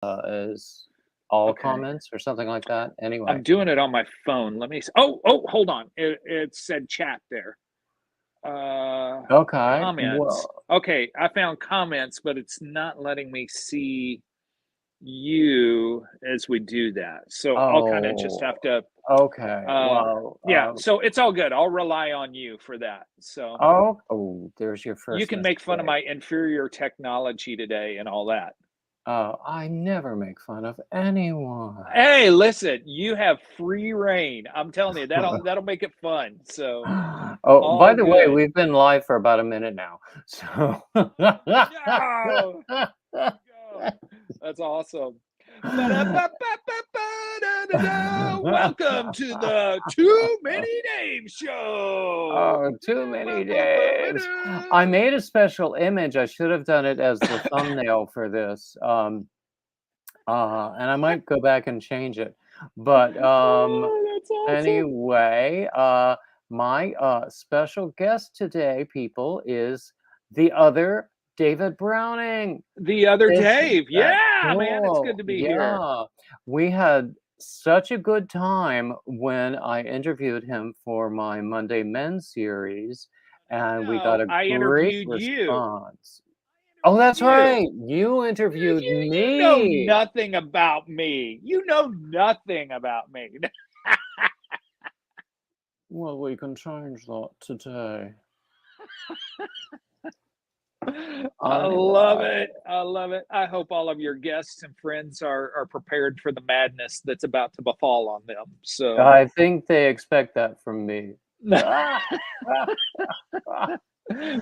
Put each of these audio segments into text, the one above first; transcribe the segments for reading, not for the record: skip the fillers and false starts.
as all Okay. comments or something like that. Anyway. I'm doing it on my phone. Let me. Hold on. It said chat there. Uh, Okay. Comments. Well, Okay, I found comments, but it's not letting me see you as we do that. So I'll kind of just oh, have to. okay. Uh, Well, yeah. So it's all good. I'll rely on you for that. So there's your you first can make fun of mistake. my inferior technology today and all that. I never make fun of anyone. Hey, listen, you have free reign. I'm telling you, that'll make it fun. So Oh, by all the way, good. we've been live for about a minute now. So No, let's go. That's awesome. Ba-da-ba-ba-ba-ba-da-da-da. Welcome to the Too Many Names Show. Oh, too many names. I made a special image. I should have done it as the thumbnail for this. And I might go back and change it. But Oh, that's awesome. anyway, my special guest today, people, is the other David Browning. The other Isn't Dave. that Yeah, man, it's good cool? to be here. Yeah. We had such a good time when I interviewed him for my Monday Men series, and we got No, a I great interviewed you. response. Oh, that's You. right. You interviewed You know me. nothing about me. You know nothing about me. Well, we can change that today. I love Anyway, it. I love it. I hope all of your guests and friends are prepared for the madness that's about to befall on them. So I think they expect that from me. Ah, ah, ah.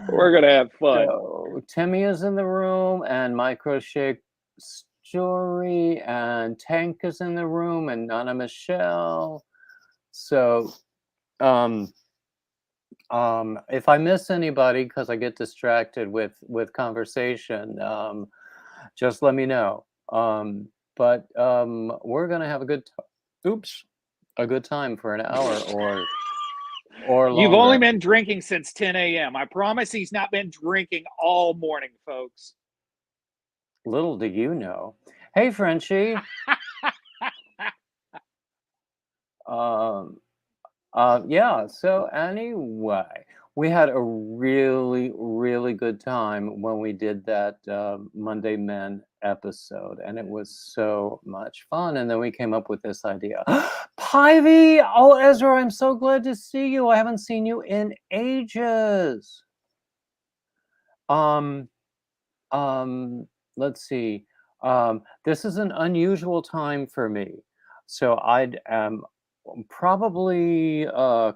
we're gonna have fun. So Timmy is in the room, and my crochet story, and Tank is in the room, and Nana Michelle. So, um, if I miss anybody because I get distracted with conversation, just let me know. But we're gonna have a oops, a good time for an hour or You've only longer. been drinking since 10 a.m. I promise he's not been drinking all morning, folks. Little do you know. Hey, Frenchie. Um, yeah. So anyway, we had a really, really good time when we did that Monday Men episode, and it was so much fun. And then we came up with this idea. Pivy! Oh, Ezra, I'm so glad to see you. I haven't seen you in ages. Um, let's see. This is an unusual time for me, so I'd probably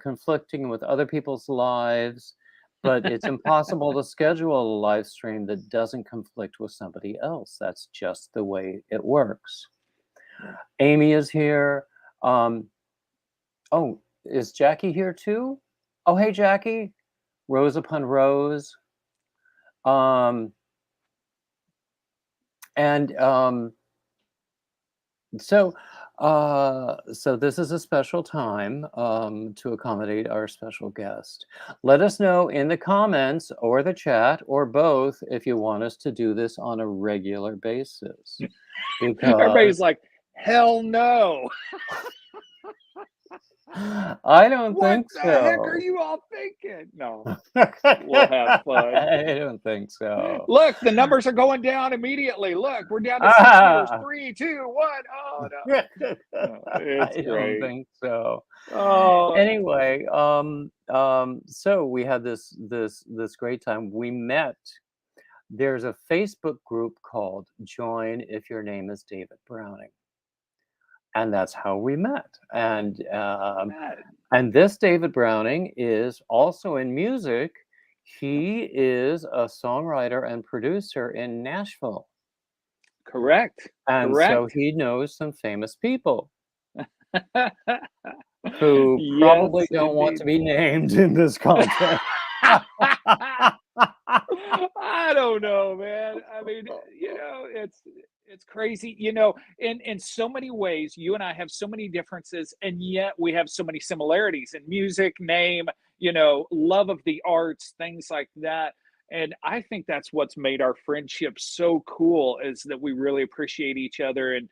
conflicting with other people's lives, but it's impossible to schedule a live stream that doesn't conflict with somebody else. That's just the way it works. Amy is here. Um, oh, is Jackie here too? Oh, hey, Jackie. Rows upon rows. Um, and So, so this is a special time to accommodate our special guest. Let us know in the comments or the chat or both if you want us to do this on a regular basis. Everybody's Because like, hell no. I don't What think the heck are so. you all thinking? No, we'll have fun. I don't think so. Look, the numbers are going down immediately. Look, we're down to six viewers. Ah! 3, 2, 1. Oh no, it's I don't great. think so. Oh, Anyway, so we had this great time. We met. There's a Facebook group called Join If Your Name is David Browning, and that's how we met. And this David Browning is also in music. He is a songwriter and producer in Nashville, correct, and so correct. he knows some famous people who probably Yes, don't want to indeed. be named in this content. I don't know, man. I mean, it's crazy. In so many ways, you and I have so many differences, and yet we have so many similarities in music, name, love of the arts, things like that. and I think that's what's made our friendship so cool is that we really appreciate each other, and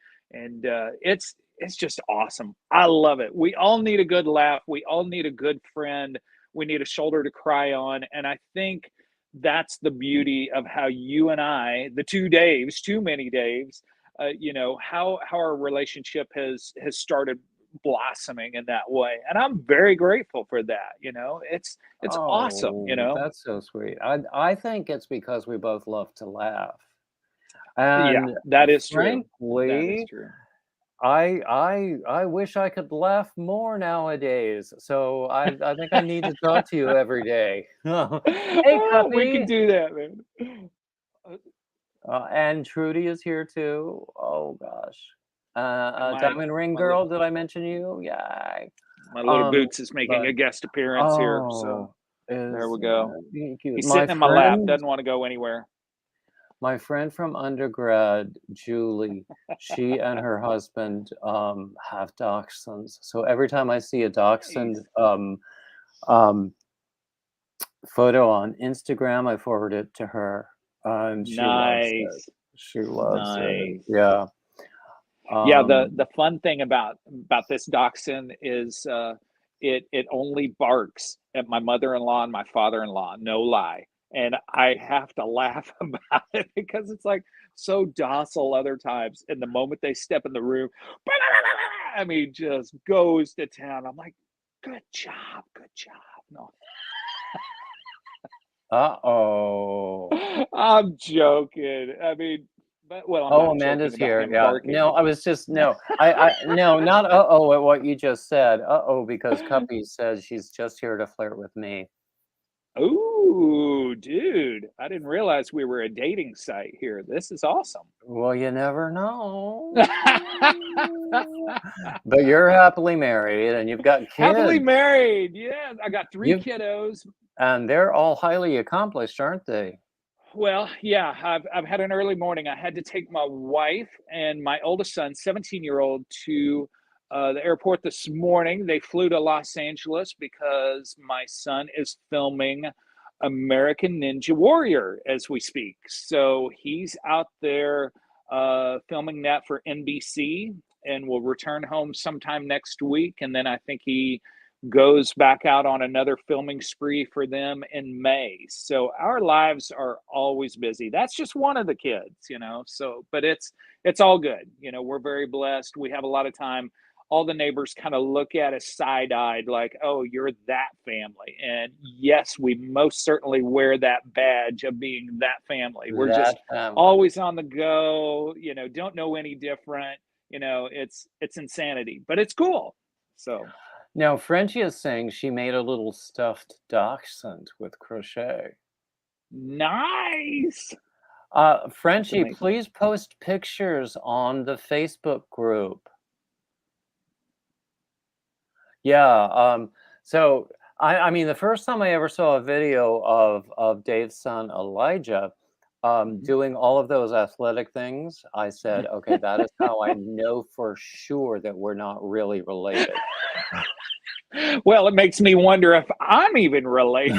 it's just awesome. I love it. We all need a good laugh. We all need a good friend. We need a shoulder to cry on, and I think that's the beauty of how you and I, the two Daves, too many Daves, how our relationship has started blossoming in that way, and I'm very grateful for that. It's awesome. Oh, that's so sweet. I think it's because we both love to laugh. Yeah, And that is true. That is frankly, true. I wish I could laugh more nowadays. So I think I need to talk to you every day. Hey, Oh, we could Cuppy. do that, man. Uh, And Trudy is here too. Oh gosh. and Diamond Ring my little Girl, did I mention you? Yay. my little Um, Boots is making but a guest appearance here, so oh, there is we go. cute. He's sitting in my lap, doesn't want to go anywhere. My friend from undergrad, Julie, she and her husband have dachshunds. So every time I see a dachshund Nice, um, photo on Instagram, I forward it to her, and she loves it. nice, She loves it. nice. Yeah. Yeah, the Um, the fun thing about this dachshund is it only barks at my mother-in-law and my father-in-law, no lie. And I have to laugh about it because it's like so docile other times. And the moment they step in the room, I mean, just goes to town. I'm like, good job, good job. No, uh-oh. I'm joking. I mean, but well, I'm Oh, not joking Amanda's about here. him Yeah. barking. No, I was just no. No, not uh-oh at what you just said. Uh-oh, because Cuppy says she's just here to flirt with me. Ooh, dude, I didn't realize we were a dating site here. This is awesome. Well, you never know. But you're happily married and you've got Happily kids. married. Yeah, I got three You kiddos. and they're all highly accomplished, aren't they? Well, yeah, I've had an early morning. I had to take my wife and my oldest son, 17-year-old, to the airport this morning. They flew to Los Angeles because my son is filming American Ninja Warrior as we speak. So he's out there filming that for NBC and will return home sometime next week. And then I think he goes back out on another filming spree for them in May. So our lives are always busy. That's just one of the kids. So, but it's all good. We're very blessed. We have a lot of time. All the neighbors kind of look at us side-eyed like, "Oh, you're that family." And yes, we most certainly wear that badge of being that family. We're just That family. always on the go, don't know any different. It's insanity, but it's cool. So, Now, Frenchie is saying she made a little stuffed dachshund with crochet. nice. That's Frenchie, amazing. please post pictures on the Facebook group. Yeah. So I mean, the first time I ever saw a video of Dave's son Elijah Mhm. doing all of those athletic things, I said, okay, that is how I know for sure that we're not really related. Well, it makes me wonder if I'm even related.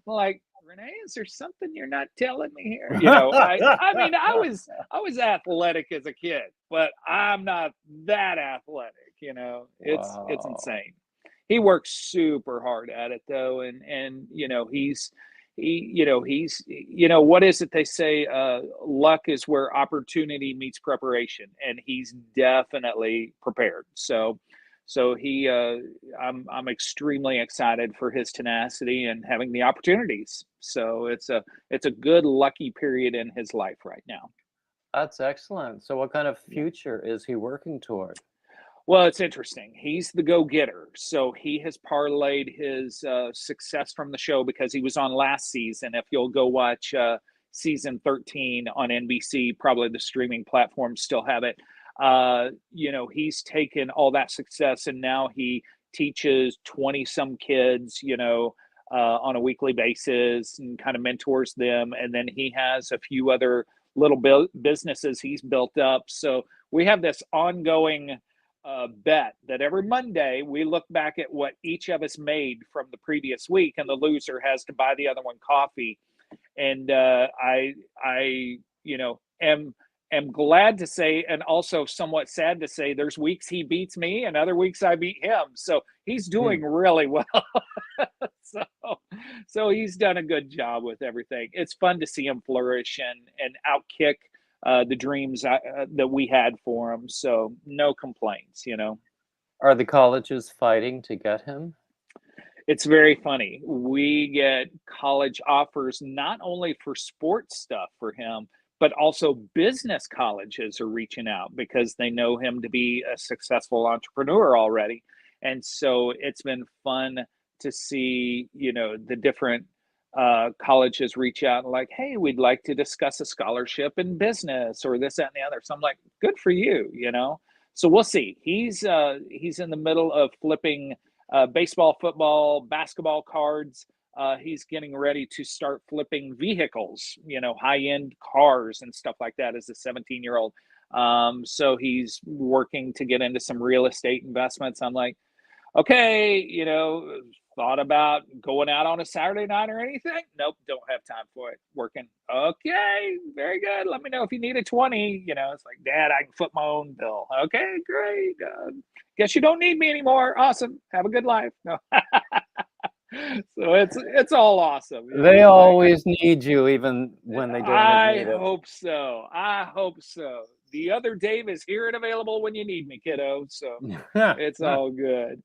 Like, Renee, is there something you're not telling me here? I mean, I was athletic as a kid, but I'm not that athletic. It's Wow. insane. He works super hard at it though, and he's what is it they say? Luck is where opportunity meets preparation, and he's definitely prepared. So I'm extremely excited for his tenacity and having the opportunities. So it's a good lucky period in his life right now. That's excellent. So what kind of Yeah. future is he working toward? Well, it's interesting. He's the go-getter. So he has parlayed his success from the show because he was on last season. If you'll go watch season 13 on NBC, probably the streaming platforms still have it. He's taken all that success and now he teaches 20 some kids, on a weekly basis and kind of mentors them. And then he has a few other little businesses he's built up. So we have this ongoing bet that every Monday we look back at what each of us made from the previous week, and the loser has to buy the other one coffee. And I am glad to say, and also somewhat sad to say, there's weeks he beats me, and other weeks I beat him. So he's Hmm. doing really well. so so he's done a good job with everything. It's fun to see him flourish and outkick the dreams that we had for him. So no complaints, you know. Are the colleges fighting to get him? It's very funny. We get college offers not only for sports stuff for him, but also business colleges are reaching out because they know him to be a successful entrepreneur already. And so it's been fun to see, the different colleges reach out and like, hey, we'd like to discuss a scholarship in business or this, that, and the other. So I'm like, good for you. So we'll see. He's in the middle of flipping baseball, football, basketball cards. He's getting ready to start flipping vehicles, high end cars and stuff like that as a 17-year-old. So he's working to get into some real estate investments. I'm like, okay, thought about going out on a Saturday night or anything? Nope, don't have time for it. Working. Okay, very good. Let me know if you need a 20. It's like, Dad, I can foot my own bill. Okay, great. Guess you don't need me anymore. Awesome. Have a good life. No. So it's all awesome. They It's like, always need you, even when they don't I need it. hope so. I hope so. The other Dave is here and available when you need me, kiddo. So it's all good.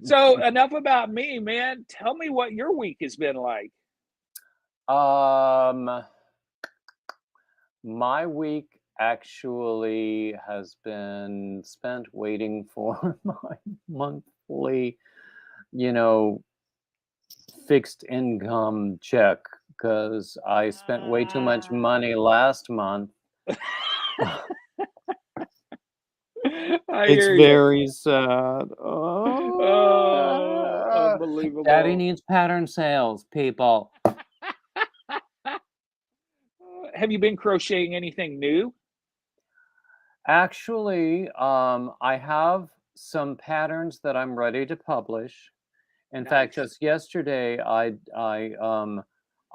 So enough about me, man. Tell me what your week has been like. um, my week actually has been spent waiting for my monthly, you know, fixed income check because I spent way too much Ah. money last month. I It's hear you. very sad. Oh, Daddy unbelievable. needs pattern sales, people. Have you been crocheting anything new? Actually, I have some patterns that I'm ready to publish. In fact, Nice. just yesterday, I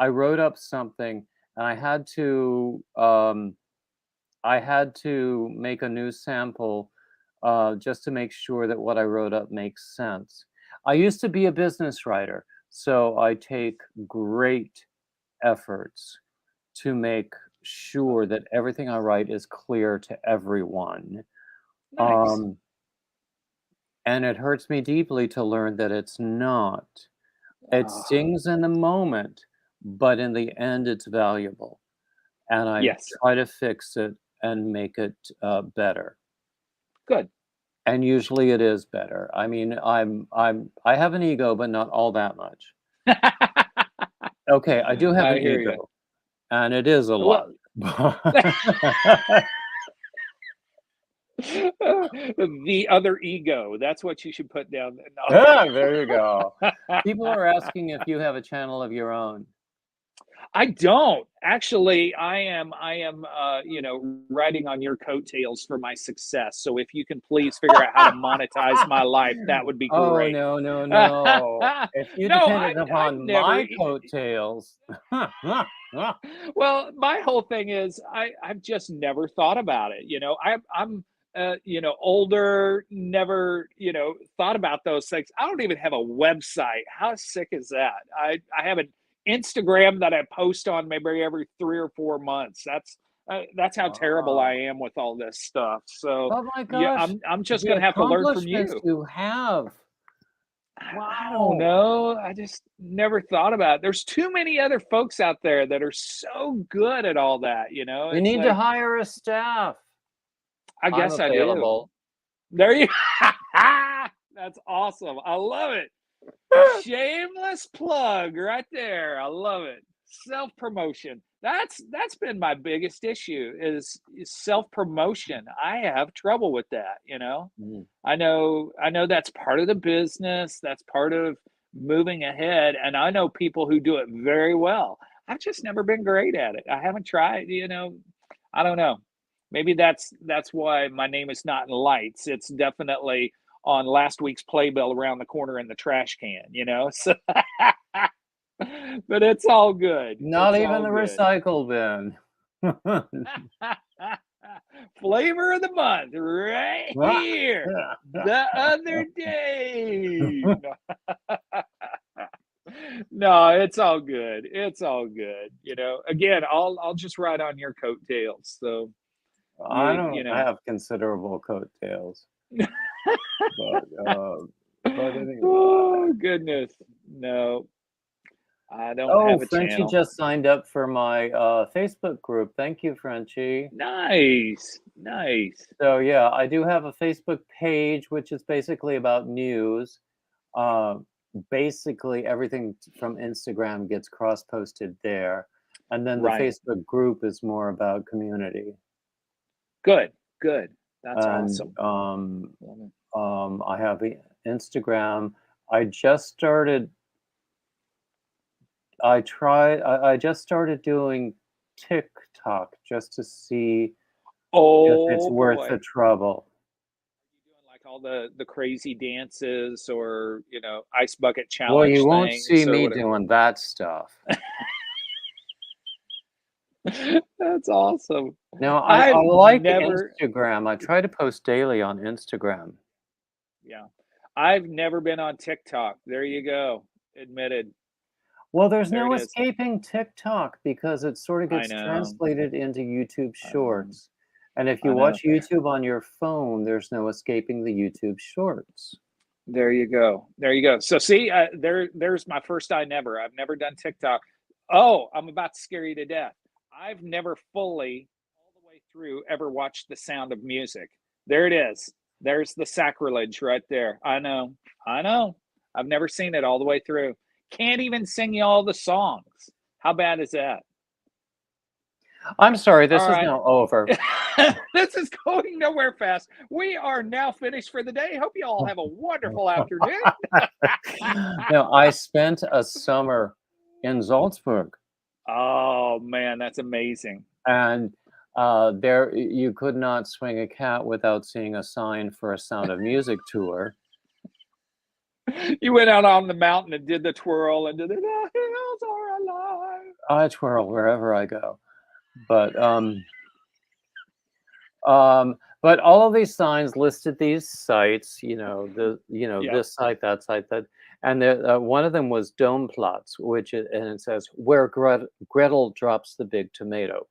wrote up something, and I had to make a new sample, just to make sure that what I wrote up makes sense. I used to be a business writer, so I take great efforts to make sure that everything I write is clear to everyone. Nice. Um, and it hurts me deeply to learn that it's not. It Oh, stings in the moment, but in the end, it's valuable. And I yes. try to fix it and make it better. Good. And usually it is better. I mean, I have an ego, but not all that much. Okay, I do have I an hear you. ego, and it is a lot. Well, the other ego. That's what you should put down Ah, there you go. there. People No. are asking if you have a channel of your own. I don't. Actually, I am riding on your coattails for my success. So if you can please figure out how to monetize my life, that would be Oh, great. no, no, No, no. If you depended I've upon never my coattails. well, my whole thing is I've just never thought about it. I'm older, never, thought about those things. I don't even have a website. How sick is that? I have an Instagram that I post on maybe every 3 or 4 months. That's how terrible I Wow. am with all this stuff. So Oh my yeah, gosh, I'm just the gonna have to learn from accomplishments you. you have. I don't Wow. know. I just never thought about it. There's too many other folks out there that are so good at all that. You It's need to like, hire a staff. I I'm guess I do. available. There you That's awesome. I love it. Shameless plug right there. I love it. Self-promotion. That's been my biggest issue is self-promotion. I have trouble with that. Mm. I know that's part of the business, that's part of moving ahead, and I know people who do it very well. I've just never been great at it. I haven't tried. I don't know. Maybe that's why my name is not in lights. It's definitely on last week's playbill around the corner in the trash can, you know? So but it's all good. Not It's even all the good. recycle bin. Flavor of the month right here. The other day. No, it's all good. It's all good. You know, again, I'll just ride on your coattails. So I you don't know. have considerable coattails, but anyway. Oh goodness. No, I don't Oh, have a Frenchie channel. just signed up for my Facebook group. Thank you, Frenchie. Nice. Nice. So yeah, I do have a Facebook page, which is basically about news. Uh, Basically, everything from Instagram gets cross-posted there, and then the Right. Facebook group is more about community. Good. Good. That's And awesome. Love it. I have Instagram. I just started. I just started doing TikTok just to see if it's Oh worth boy. the trouble. You doing like all the crazy dances or, ice bucket Well, you challenge won't see things or me whatever? doing that stuff. That's awesome. No, I I've like never Instagram. I try to post daily on Instagram. yeah. I've never been on TikTok. There you go. Admitted. Well, there's There no it is. escaping TikTok because it sort of I gets know. translated into YouTube I know. Shorts. And if you I know. watch YouTube on your phone, there's no escaping the YouTube Shorts. There you go. There you go. So see, there's my first I never. I've never done TikTok. Oh, I'm about to scare you to death. I've never fully, all the way through, ever watched The Sound of Music. There it is. There's the sacrilege right there. I know. I know. I've never seen it all the way through. Can't even sing you all the songs. How bad is that? I'm sorry, All this is right. now over. This is going nowhere fast. We are now finished for the day. Hope you all have a wonderful afternoon. Now, I spent a summer in Salzburg, Oh man, that's amazing. and there you could not swing a cat without seeing a sign for a Sound of Music tour. You went out on the mountain and did the twirl and did the hills are alive. I twirl wherever I go, but but all of these signs listed these sites, Yep. this site, that site, that, and one of them was Domeplatz, and it says where Gretel drops the big tomato.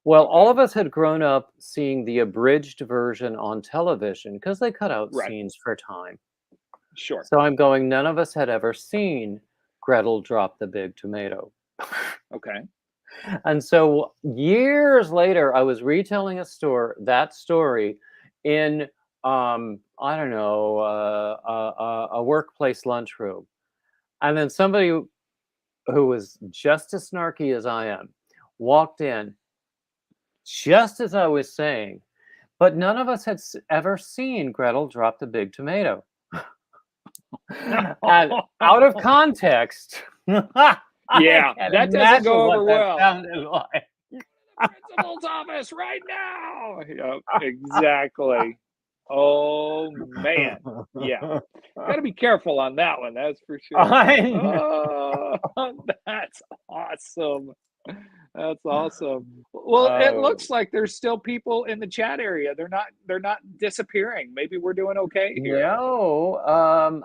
Well, all Okay. of us had grown up seeing the abridged version on television because they cut out Right. scenes for time. Sure. So I'm going, none of us had ever seen Gretel drop the big tomato. Okay. And so years later, I was retelling that story in, I don't know, a workplace lunchroom. And then somebody who was just as snarky as I am walked in just as I was saying, but none of us had ever seen Gretel drop the big tomato. And out of context, I Yeah, can that doesn't imagine go what over that well. sounded like. The principal's office right now. Yep, exactly. Oh man. Yeah. Got to be careful on that one, that's for sure. I Oh, that's awesome. That's awesome. Well, it Oh, looks like there's still people in the chat area. They're not disappearing. Maybe we're doing okay here. no,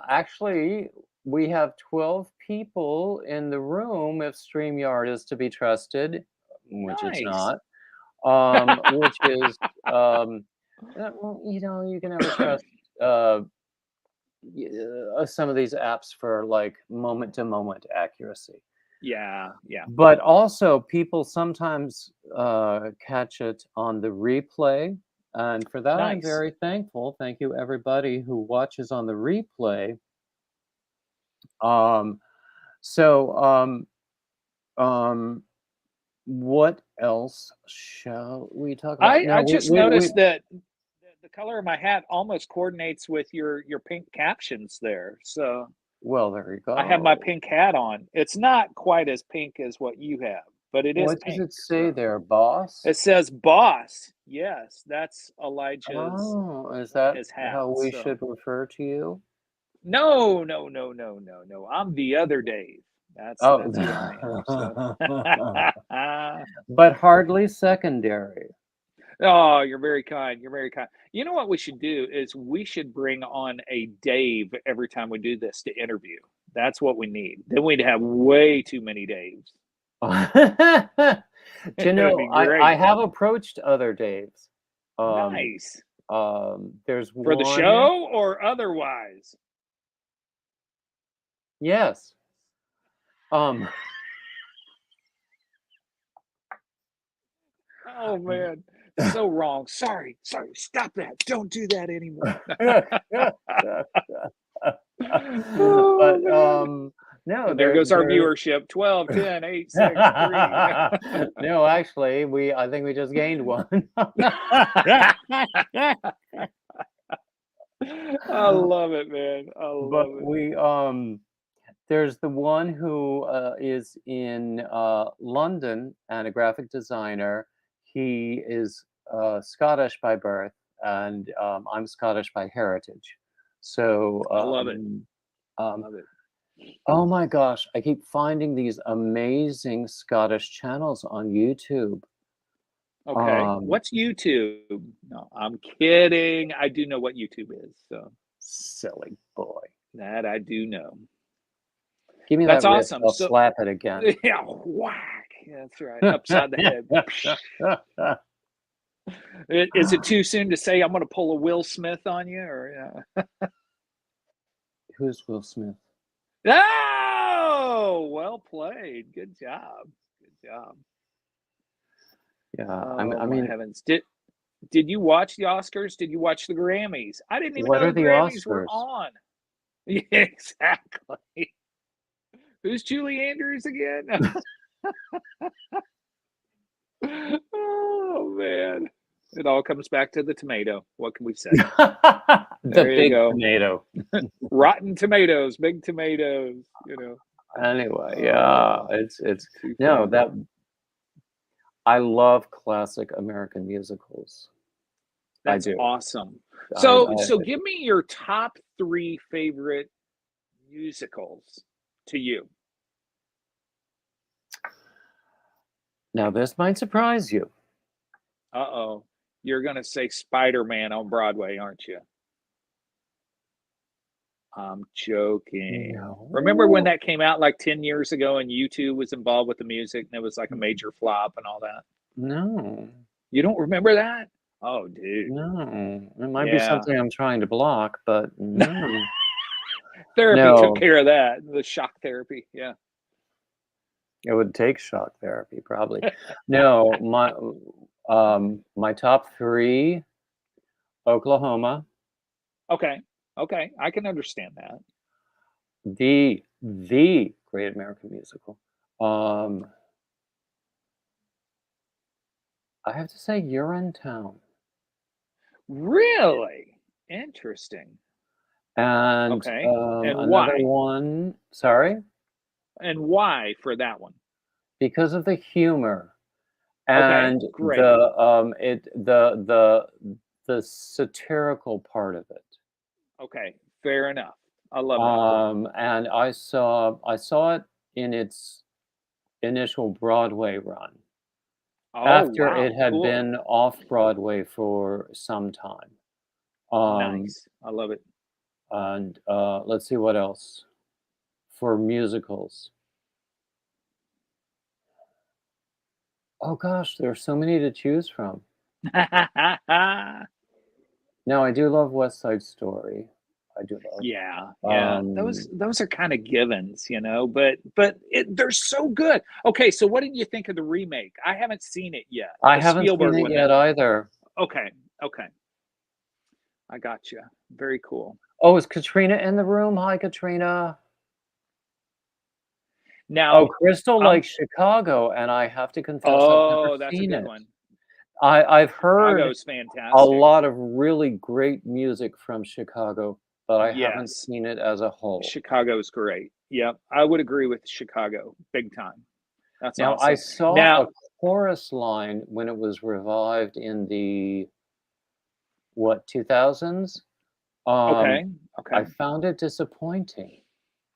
actually, we have 12 people in the room if StreamYard is to be trusted, which it's Nice. not. Which is, um, well, you can never trust uh, some of these apps for like moment to moment accuracy. Yeah, yeah. But also, people sometimes catch it on the replay. And for that, I'm Nice. very thankful. Thank you, everybody who watches on the replay. Um, so, um, what else shall we talk about? I Now, just noticed that the color of my hat almost coordinates with your pink captions there. So well, there you I have my go. pink hat on. It's not quite as pink as what you have. but it is What does pink. it say So there, boss? it says boss. Yes, that's Elijah's Oh, is that his hat. how we So should refer to you? no, no, no, no, no, no. I'm the other Dave. Oh, That's who I am. So but hardly secondary. oh, you're very kind. You're very kind. You know what we should do is we should bring on a Dave every time we do this to interview. That's what we need. Then we'd have way too many Daves. Do you It'd know, be I great. have approached other Daves. Um, Nice. there's For the one, show or otherwise? yes. Um, Oh man, so wrong. Sorry, sorry. Stop that. Don't do that anymore. Oh but man. no, And there goes our there. viewership. 12, 10, 8, 6, 3. No, actually, I think we just gained one. I love it, man. I But love it. there's the one who is in London and a graphic designer. He is Scottish by birth, and I'm Scottish by heritage. So, I love it. I um, love it. oh my gosh, I keep finding these amazing Scottish channels on YouTube. Okay. Um, What's YouTube? No, I'm kidding. I do know what YouTube is, so silly boy. that I do know. Give me That's that wrist, awesome. I'll So slap it again. yeah, whack. Yeah, that's right. Upside the head. Is it too soon to say I'm going to pull a Will Smith on you, or Who's Will Smith? oh, well played. Good job. Good job. Yeah, Oh I my mean, heavens. Did you watch the Oscars? Did you watch the Grammys? I didn't even what know are the the Grammys were Oscars? on. Yeah, exactly. Who's Julie Andrews again? Oh man. It all comes back to the tomato. What can we say? The There you big go. tomato. Rotten tomatoes, big tomatoes. Anyway, yeah, Oh, it's too no, funny. that I love classic American musicals. I That's do. awesome. I, So I give me your top 3 favorite musicals to you. now this might surprise you. Uh-oh. You're gonna say Spider-Man on Broadway, aren't you? I'm joking. Remember when No. that came out like 10 years ago and U2 was involved with the music and it was like a major flop and all that? No. You don't remember that? Oh, dude. No. It might be Yeah. something I'm trying to block, but no. Therapy took No, care of that. The shock therapy. Yeah. it would take shock therapy probably. No, my top 3, Oklahoma, Okay. Okay. I can understand that. the Great American Musical. Um, I have to say Urinetown. Really? Interesting. And Okay. And another why? one, sorry, And why for that one? because of the humor Okay. and Great. the satirical part of it. Okay. Fair enough. I love that. And I saw it in its initial Broadway run Oh, after it wow. had Cool. been off Broadway for some time. Um, Nice. I love it. and let's see what else for musicals. Oh gosh, there's so many to choose from. Now I do love West Side Story. I do love. Yeah, yeah. Those Um, those are kind of givens, but they're so good. Okay, so what did you think of the remake? I haven't seen it yet. I The haven't seen Spielberg it one that yet either. okay, okay. I got you. Very cool. Oh, is Katrina in the room? Hi, Katrina. Oh, Now, Crystal I'm likes Chicago, and I have to confess I've never oh, that's a seen good it. one. I've heard Chicago's a fantastic. lot of really great music from Chicago, but I haven't Yes, seen it as a whole. Chicago's great. Yep, I would agree with Chicago big time. That's Now I awesome. saw a Now, chorus line when it was revived in the, what, 2000s? Um, okay, I okay. found it disappointing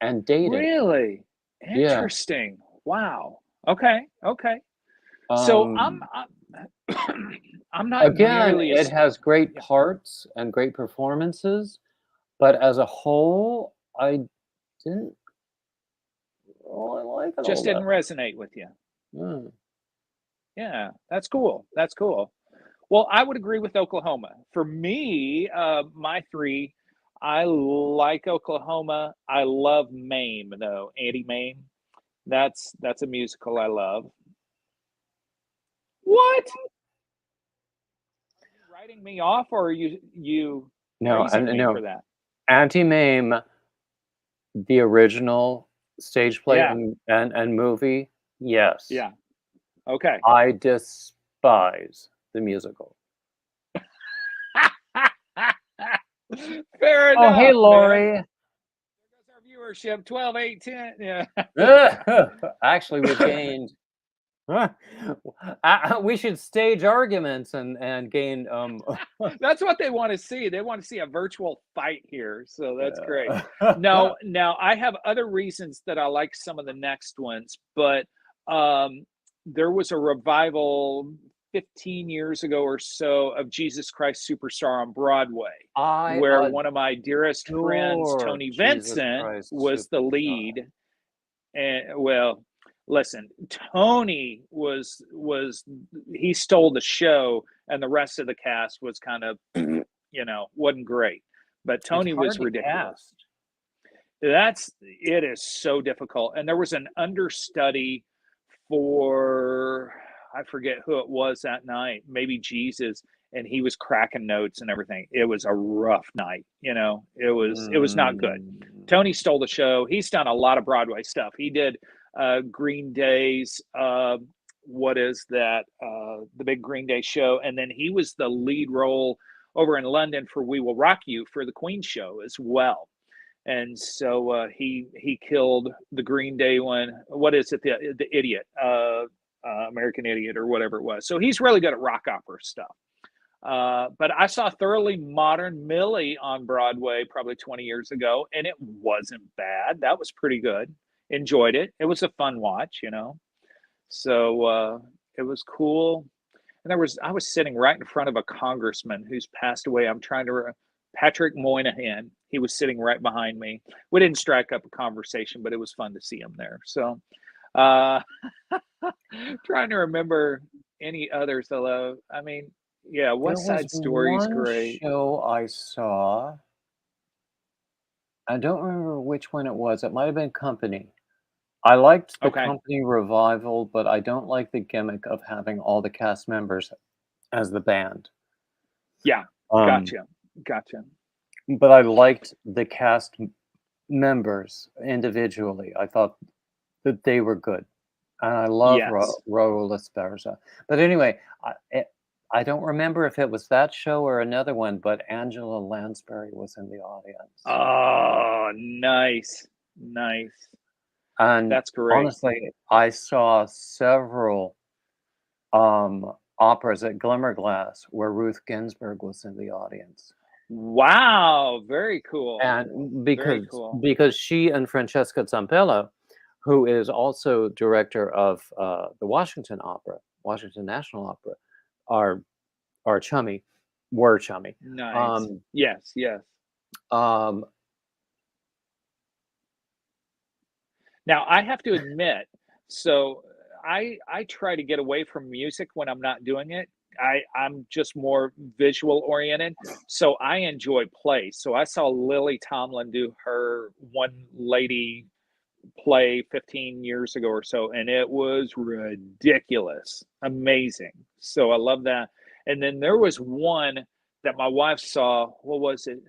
and dated. Really? Yeah. Interesting. Wow. Okay, okay. So Um, I'm not Again, nearly it as has great yeah, parts and great performances, but as a whole, I didn't really like it all just that didn't resonate with you. much. Yeah, that's cool. That's cool. Well, I would agree with Oklahoma. For me, my three, I like Oklahoma. I love Mame though. Andy Mame. That's a musical I love. What? Are you writing me off, or are you No, praising and me for no, that? Anti-Mame, the original stage play Yeah, and movie, yes. yeah. Okay. I despise the musical. Fair Oh, hey, enough, man. Lori. There goes our viewership. 12, 8, 10. Yeah. Actually, we've gained. We should stage arguments and gain. That's what they want to see. They want to see a virtual fight here. So that's great. uh, Now I have other reasons that I like some of the next ones, but um, there was a revival 15 years ago or so of Jesus Christ Superstar on Broadway, I where one of my dearest friends, adore Tony Jesus Vincent, Christ was the Superstar. lead. And well, listen, Tony was he stole the show, and the rest of the cast was kind of, wasn't great. But It's Tony hard was to ridiculous. cast. It is so difficult. And there was an understudy for, I forget who it was that night, maybe Jesus, and he was cracking notes and everything. It was a rough night, it was not good. Mm. Tony stole the show. He's done a lot of Broadway stuff. He did Green Day's what is that? The big Green Day show, and then he was the lead role over in London for We Will Rock You for the Queen show as well. And so he killed the Green Day one. What is it? The Idiot, American Idiot, or whatever it was. So he's really good at rock opera stuff. But I saw Thoroughly Modern Millie on Broadway probably 20 years ago, and it wasn't bad. That was pretty good. Enjoyed it. It was a fun watch. So it was cool. And I was sitting right in front of a congressman who's passed away. I'm trying to Patrick Moynihan. He was sitting right behind me. We didn't strike up a conversation, but it was fun to see him there. So, uh, trying to remember any others. Although, I mean, yeah, There West was Side Story's one great. show I saw. I don't remember which one it was. It might have been Company. I liked the Okay, Company revival, but I don't like the gimmick of having all the cast members as the band. yeah, Um, gotcha, gotcha. but I liked the cast members individually. I thought that they were good, and I love Yes. Raul Esparza. But anyway, I don't remember if it was that show or another one, but Angela Lansbury was in the audience. Oh, nice, nice. And That's great. honestly, I saw several operas at Glimmerglass where Ruth Ginsburg was in the audience. Wow, very cool. And Very cool. because she and Francesca Zampella, who is also director of the Washington Opera, Washington National Opera, are chummy, were chummy. Nice. Um, Yes, yes. um, Now I have to admit, so I try to get away from music when I'm not doing it. I'm just more visual oriented, so I enjoy plays. So I saw Lily Tomlin do her one lady play 15 years ago or so, and it was ridiculous, amazing. So I love that. And then there was one that my wife saw. What was it?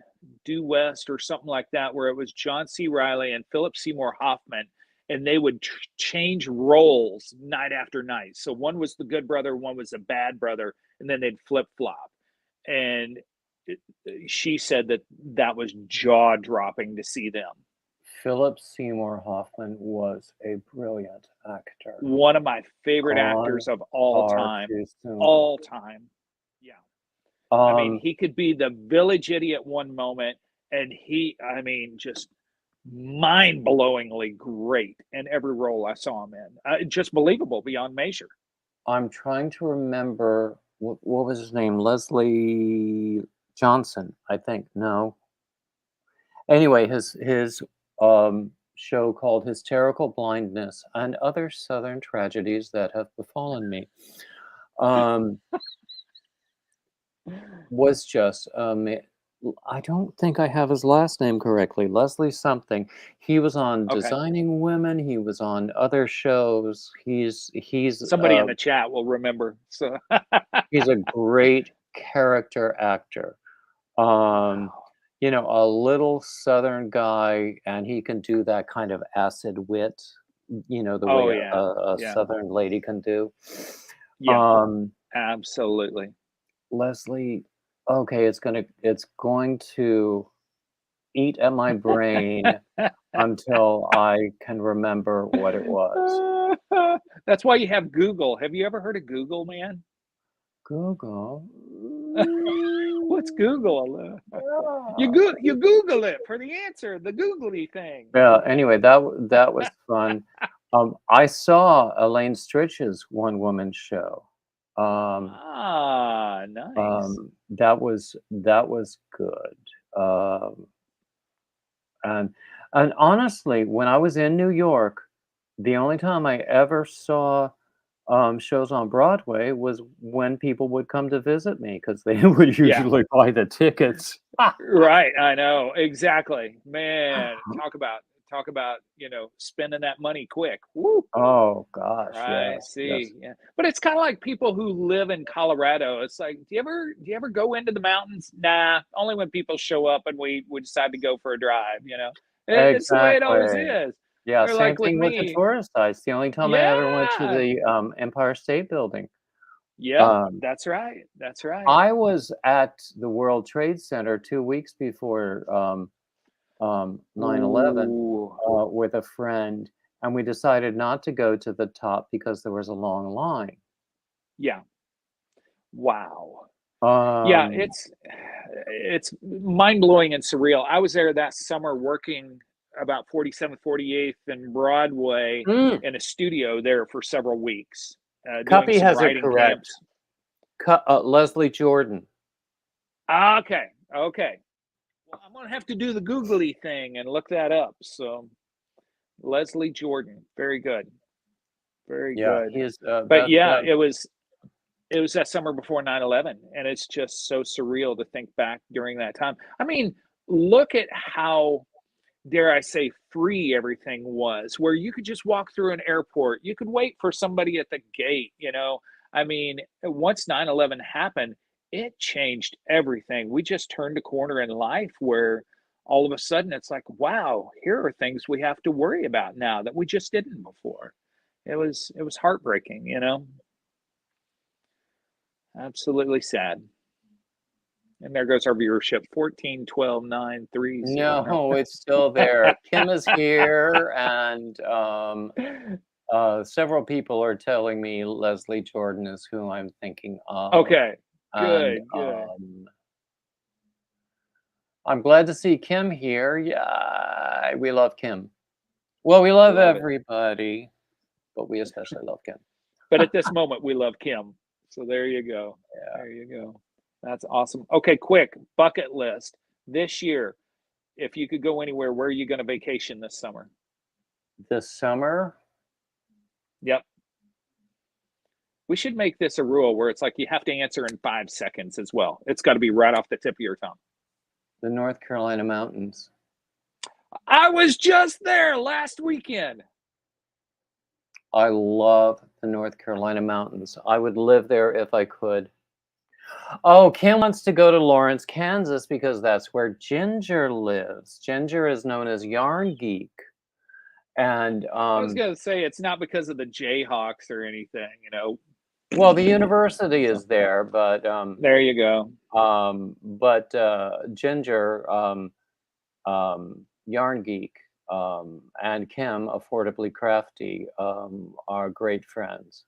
Due West or something like that, where it was John C. Riley and Philip Seymour Hoffman, and they would change roles night after night. So one was the good brother, one was the bad brother, and then they'd flip flop. And it, she said that that was jaw dropping to see them. Philip Seymour Hoffman was a brilliant actor. One of my favorite Gone actors of all far time. too soon. All time. Yeah. I mean, Um, he could be the village idiot one moment, and I mean, just mind-blowingly great in every role I saw him in. Just believable beyond measure. I'm trying to remember what was his name? Leslie Johnson, I think. No. Anyway, his show called Hysterical Blindness and Other Southern Tragedies That Have Befallen Me um, was just I don't think I have his last name correctly. Leslie something. He was on Okay. Designing Women. He was on other shows. Somebody in the chat will remember. So He's a great character actor. Um, wow. you know, a little Southern guy, and he can do that kind of acid wit, you know, the way Oh a, yeah. a Yeah. Southern lady can do. Yeah. Um, Absolutely. Leslie, okay, it's going to eat at my brain until I can remember what it was. That's why you have Google. Have you ever heard of Google, man? Google. What's Google? You Google it for the answer, the googly thing. Yeah, anyway, that was fun. I saw Elaine Stritch's one woman show. Um, Ah, nice. that was good. Um, and and honestly, when I was in New York, the only time I ever saw shows on Broadway was when people would come to visit me because they would Yeah, usually buy the tickets. right. I know exactly, man. Talk about spending that money quick. Woo. Oh gosh, I yes, yes. see. Yeah, but it's kind of like people who live in Colorado. It's like, do you ever go into the mountains? Nah, only when people show up and we decide to go for a drive. It's the way it always Exactly. is. Yeah, Or same like with thing with the me. tourist sites. The only time I ever went to Yeah. the, Empire State Building. Yep. Um, That's right. That's right. I was at the World Trade Center 2 weeks before, 9/11, Ooh. with a friend, and we decided not to go to the top because there was a long line. Yeah. Wow. Yeah, Um it's mind-blowing and surreal. I was there that summer working about 47th, 48th and Broadway mm, in a studio there for several weeks, doing Cuppy some has it writing correct. camps. Leslie Jordan. Okay, okay. Well, I'm gonna have to do the googly thing and look that up. So Leslie Jordan, very good, very Yeah, good. he is, But that yeah, that it was that summer before 9/11, and it's just so surreal to think back during that time. I mean, look at how, dare I say, free everything was, where you could just walk through an airport. You could wait for somebody at the gate. I mean, once 9/11 happened, it changed everything. We just turned a corner in life where all of a sudden it's like, wow, here are things we have to worry about now that we just didn't before. It was heartbreaking. Absolutely sad. And there goes our viewership, 14, 12, 9, 3, 0. No, it's still there. Kim is here, and several people are telling me Leslie Jordan is who I'm thinking of, Okay, and good, good. I'm glad to see Kim here. Yeah, we love Kim. Well, we love Love it. everybody, but we especially love Kim. But at this moment, we love Kim. So there you go. Yeah, There you go. That's awesome. Okay, quick bucket list. This year, if you could go anywhere, where are you going to vacation this summer? this summer, Yep. We should make this a rule where it's like you have to answer in 5 seconds as well. It's got to be right off the tip of your tongue. the North Carolina mountains. I was just there last weekend. I love the North Carolina mountains. I would live there if I could. Oh, Kim wants to go to Lawrence, Kansas because that's where Ginger lives. Ginger is known as Yarn Geek. And I was going to say it's not because of the Jayhawks or anything. well, the university is there, but There you go. Ginger Yarn Geek and Kim, Affordably Crafty, are great friends.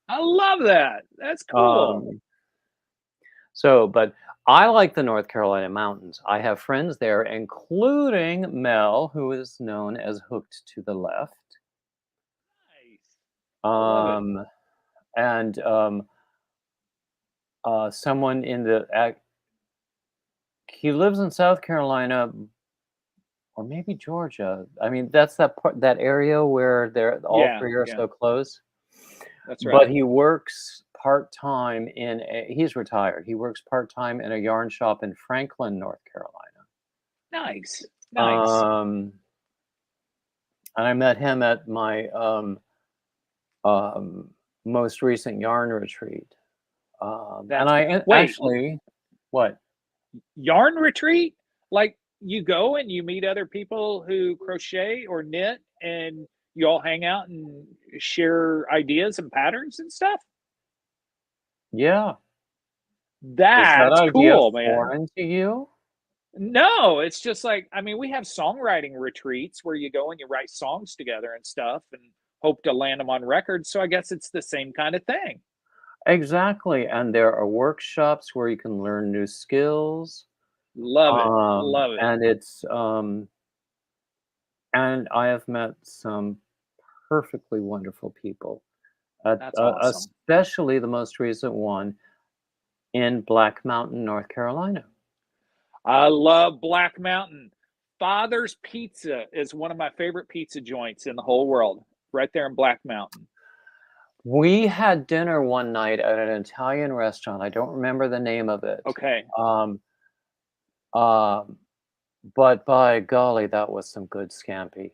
I love that. That's cool. Um, but I like the North Carolina mountains. I have friends there, including Mel, who is known as Hooked to the Left. Nice. I love it. Um, and someone in he lives in South Carolina or maybe Georgia. I mean, that's that area where they're all Yeah, three are yeah, so close. that's But right. he works part-time he's retired. He works part-time in a yarn shop in Franklin, North Carolina. Nice, nice. Um, and I met him at my um, most recent yarn retreat. And That's cool. I Wait, actually, what? yarn retreat? Like you go and you meet other people who crochet or knit, and you all hang out and share ideas and patterns and stuff? Yeah. Is that That's idea cool, man. foreign to you? No, it's just like, I mean, we have songwriting retreats where you go and you write songs together and stuff and hope to land them on record. So I guess it's the same kind of thing. Exactly. And there are workshops where you can learn new skills. Love it. Love it. And and I have met some perfectly wonderful people, That's awesome. especially the most recent one in Black Mountain, North Carolina. I love Black Mountain. Father's Pizza is one of my favorite pizza joints in the whole world, right there in Black Mountain. We had dinner one night at an Italian restaurant. I don't remember the name of it. Okay. Um, um, but by golly, that was some good scampi.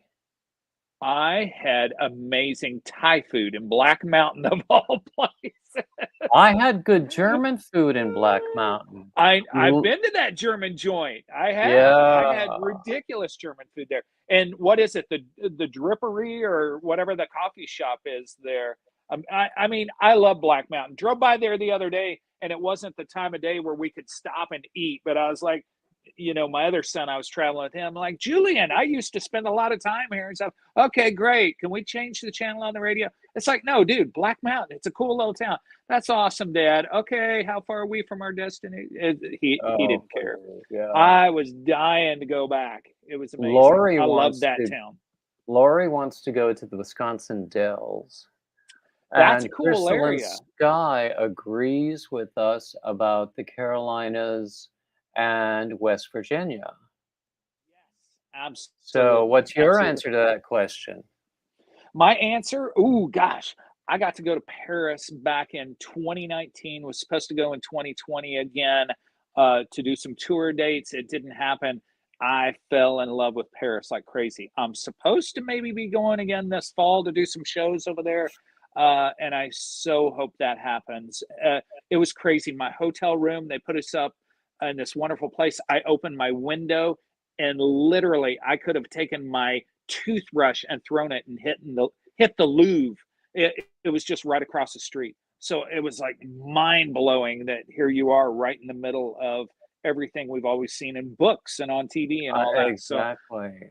I had amazing Thai food in Black Mountain of all places. I had good German food in Black Mountain. I've L been to that German joint. I have. I had Yeah. ridiculous German food there. And what is it? The Drippery or whatever the coffee shop is there. I mean, I love Black Mountain. Drove by there the other day, and it wasn't the time of day where we could stop and eat. But I was like, my other son, I was traveling with him. Like, Julian, I used to spend a lot of time here and stuff. Okay, great. Can we change the channel on the radio? It's like, no, dude, Black Mountain. It's a cool little town. That's awesome, Dad. Okay, how far are we from our destination? He Oh, didn't care. yeah. I was dying to go back. It was amazing. Lori I love wants that to town. Lori wants to go to the Wisconsin Dells, That's a and cool Crystal and area. Sky agrees with us about the Carolinas and West Virginia. Yes, So, absolutely, what's your absolutely. answer to that question? My answer, ooh, gosh, I got to go to Paris back in 2019. Was supposed to go in 2020 again to do some tour dates. It didn't happen. I fell in love with Paris like crazy. I'm supposed to maybe be going again this fall to do some shows over there, and I so hope that happens. It was crazy. My hotel room, they put us up in this wonderful place. I opened my window, and literally, I could have taken my toothbrush and thrown it and hit the Louvre. It was just right across the street. So it was like mind blowing that here you are right in the middle of everything we've always seen in books and on TV and all that. So Exactly.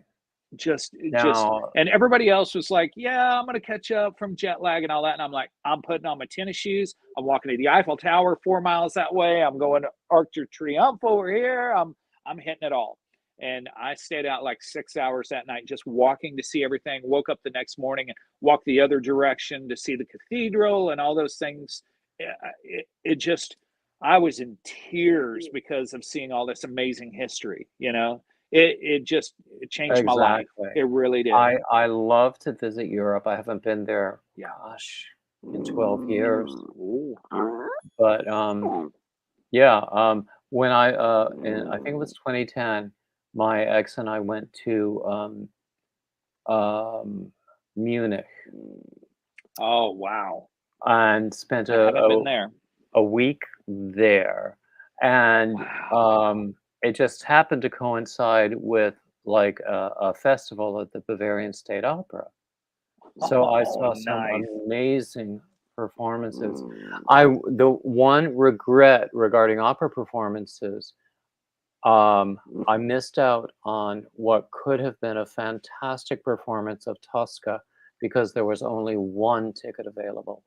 just Now, and everybody else was like, yeah, I'm gonna catch up from jet lag and all that. And I'm like, I'm putting on my tennis shoes. I'm walking to the Eiffel Tower 4 miles that way. I'm going to Arc de Triomphe over here. I'm hitting it all. And I stayed out like 6 hours that night just walking to see everything. Woke up the next morning and walked the other direction to see the cathedral and all those things. It just, I was in tears because of seeing all this amazing history. It changed my life. exactly. It really did. I love to visit Europe. I haven't been there, Yeah. gosh, in 12 years. Ooh. But yeah, when I think it was 2010, my ex and I went to um, Munich Oh, wow. and spent I haven't been there. a week there, and Wow. it just happened to coincide with like a festival at the Bavarian State Opera. So I Oh, saw some nice. amazing performances. The one regret regarding opera performances, I missed out on what could have been a fantastic performance of Tosca because there was only one ticket available.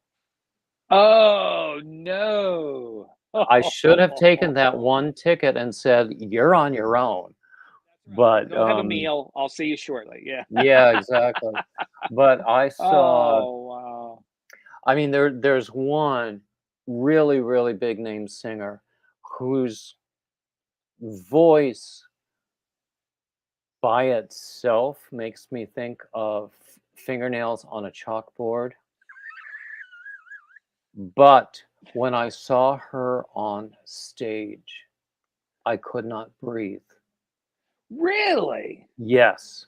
Oh, no. I should have taken that That's one ticket and said, "You're on your own." right. But, Go have a meal. I'll see you shortly. Yeah. yeah, exactly. But I saw Oh, wow. I mean, there's one really, really big name singer whose voice by itself makes me think of fingernails on a chalkboard. But when I saw her on stage, I could not breathe. Really? Yes.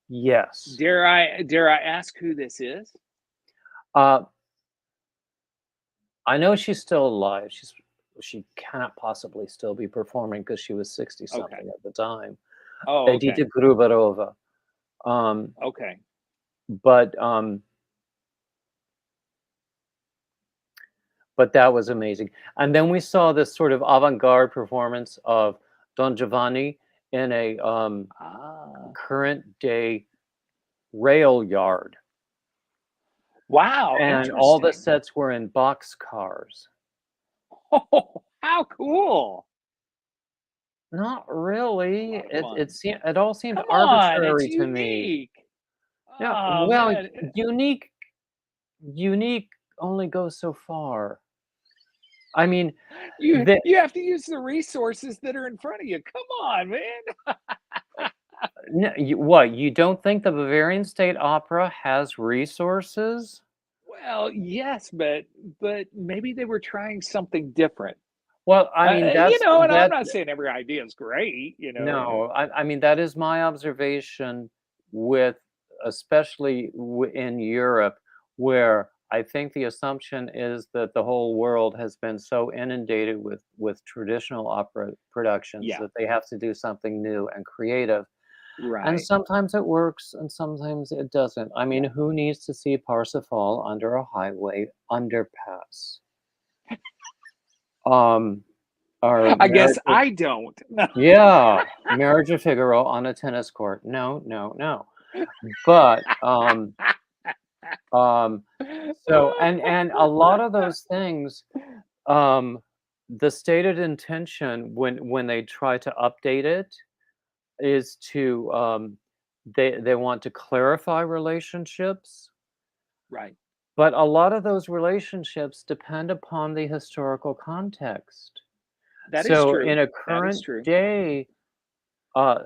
Yes. Dare I ask who this is? Uh, I know she's still alive. She cannot possibly still be performing because she was 60 Okay. something at the time. Oh, Edita okay. Gruberova. Um, Okay. but but that was amazing. And then we saw this sort of avant-garde performance of Don Giovanni in a Ah. current day rail yard. Wow, And all the interesting. sets were in boxcars. Oh, how cool. Not A really. lot of It fun. it all seemed Come on, it's arbitrary to me. unique. Yeah, Oh, well, man. unique only goes so far. I mean, You the you have to use the resources that are in front of you. Come on, man. what, you don't think the Bavarian State Opera has resources? Well, yes, but maybe they were trying something different. Well, I mean, And I'm not saying every idea is great, no, I mean, that is my observation with especially in Europe, where I think the assumption is that the whole world has been so inundated with traditional opera productions Yeah, that they have to do something new and creative. And right. sometimes it works and sometimes it doesn't. I mean, Yeah. who needs to see Parsifal under a highway underpass? Um, or I guess Marriage of I don't. Yeah, Marriage of Figaro on a tennis court. No, no, no. But, um, so and a lot of those things, um, the stated intention when they try to update it is to, they want to clarify relationships, Right. but a lot of those relationships depend upon the historical context. That is So true. in a That is current true. day,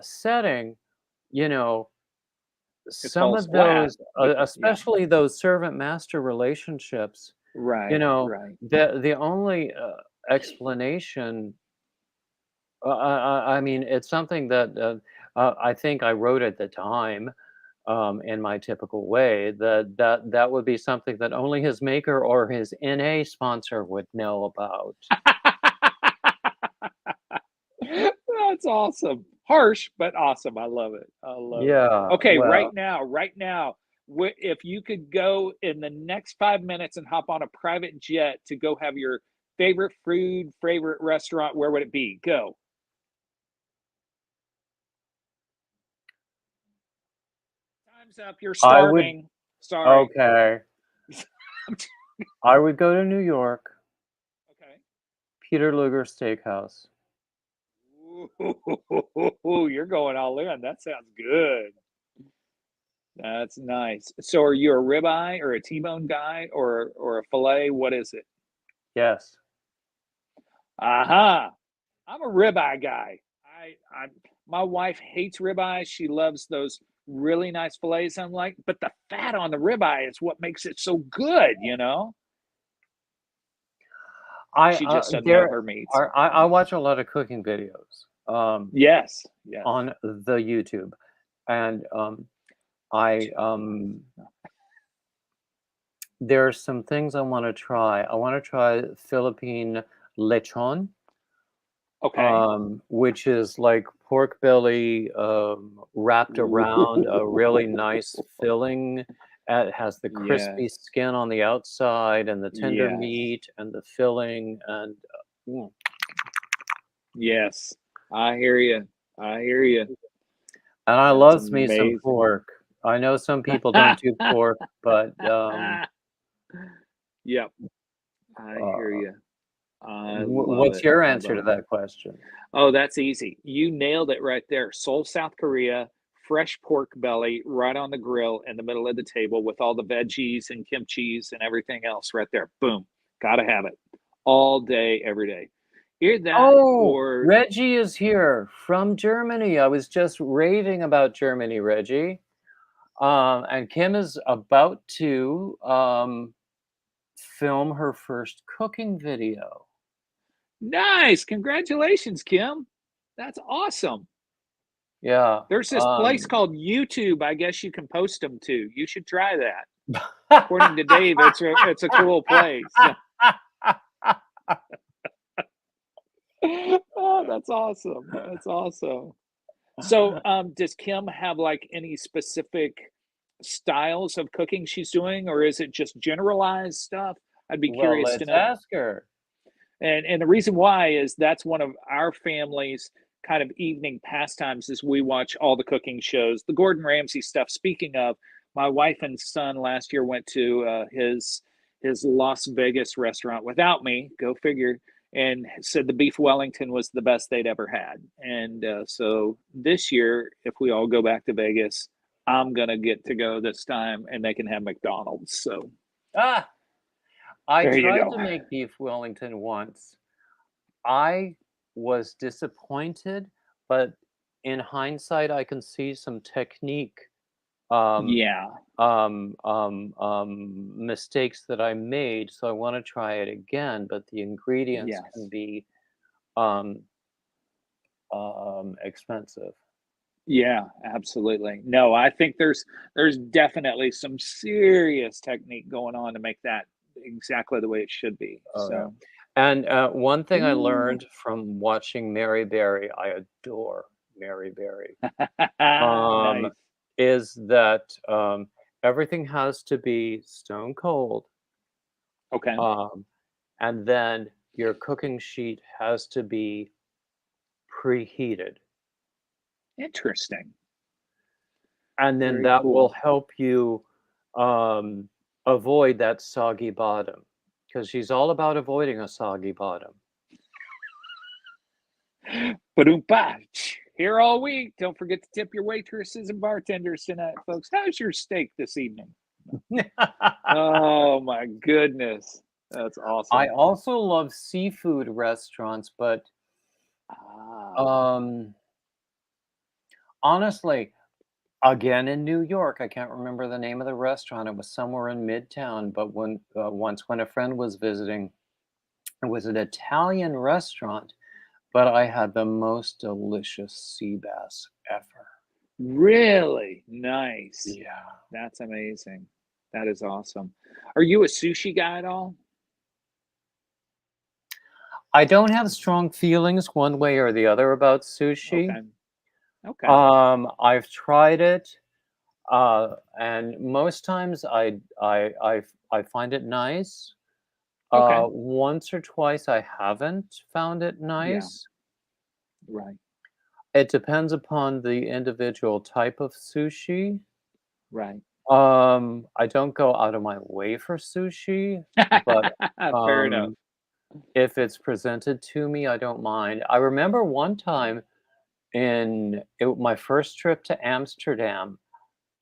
setting, you know, It some falls of flat those, because yeah. especially those servant master relationships, you Right, know, right. the only explanation, I mean, it's something that I think I wrote at the time, in my typical way, that would be something that only his maker or his NA sponsor would know about. That's awesome. Harsh, but awesome. I love it. I love it. Yeah, Okay, well, right now, if you could go in the next 5 minutes and hop on a private jet to go have your favorite food, favorite restaurant, where would it be? Go. Time's up. You're I would starving. Sorry. okay. I would go to New York, Okay. Peter Luger Steakhouse. Ooh, you're going all in. That sounds good. That's nice. So are you a ribeye or a T-bone guy or a fillet? What is it? Yes. Aha. I'm a ribeye guy. I my wife hates ribeye. She loves those really nice fillets. I'm like, but the fat on the ribeye is what makes it so good. I She just doesn't know there her meats. are I watch a lot of cooking videos Yes, yes. on the YouTube, and I there are some things I want to try. I want to try Philippine lechon, Okay. which is like pork belly wrapped around a really nice Ooh. filling. It has the crispy Yes, skin on the outside and the tender yes, meat and the filling and mm, yes. I hear you. I hear you. And I That's loves me some amazing. pork. I know some people don't do pork, but Yep, I hear uh, you. I love what's it. your I answer to love it. that question? Oh, that's easy. You nailed it right there. Seoul, South Korea, fresh pork belly right on the grill in the middle of the table with all the veggies and kimchi's and everything else right there. Boom. Gotta have it all day, every day. Either that Oh, or Reggie is here from Germany. I was just raving about Germany, Reggie. And Kim is about to film her first cooking video. nice. Congratulations, Kim. That's awesome. Yeah. There's this place called YouTube. I guess you can post them to. You should try that. According to Dave, it's a cool place. Oh, that's awesome. That's awesome. So, does Kim have like any specific styles of cooking she's doing, or is it just generalized stuff? I'd be Well, curious to let's know. ask her. And the reason why is that's one of our family's kind of evening pastimes is we watch all the cooking shows, the Gordon Ramsay stuff. Speaking of, my wife and son last year went to his Las Vegas restaurant without me. Go figure. And said the beef Wellington was the best they'd ever had. And so this year, if we all go back to Vegas, I'm gonna get to go this time, and they can have McDonald's. So Ah, I there you tried go. to make beef Wellington once. I was disappointed, but in hindsight, I can see some technique um, Yeah. mistakes that I made. So I want to try it again, but the ingredients can Yes. be um, expensive. Yeah, absolutely. No, I think there's definitely some serious technique going on to make that exactly the way it should be. Oh yeah. So, And one thing I ooh. learned from watching Mary Berry, I adore Mary Berry, um, Nice. is that everything has to be stone cold, Okay. um, and then your cooking sheet has to be preheated, Interesting. and then Very that will cool. help you um, avoid that soggy bottom, because she's all about avoiding a soggy bottom. Ba-doom-ba. Here all week. Don't forget to tip your waitresses and bartenders tonight, folks. How's your steak this evening? Oh my goodness. That's I awesome. also love seafood restaurants, but Ah, um, honestly, again in New York, I can't remember the name of the restaurant. It was somewhere in Midtown, but once when a friend was visiting, it was an Italian restaurant, but I had the most delicious sea bass ever. really nice. Yeah. That's amazing. That is awesome. Are you a sushi guy at all? I don't have strong feelings one way or the other about sushi. Okay. Okay. I've tried it, and most times I find it nice. Okay. Once or twice I haven't found it Yeah. nice. Right. It depends upon the individual type of sushi. Right. I don't go out of my way for sushi, but Fair enough. um, if it's presented to me, I don't mind. I remember one time my first trip to Amsterdam,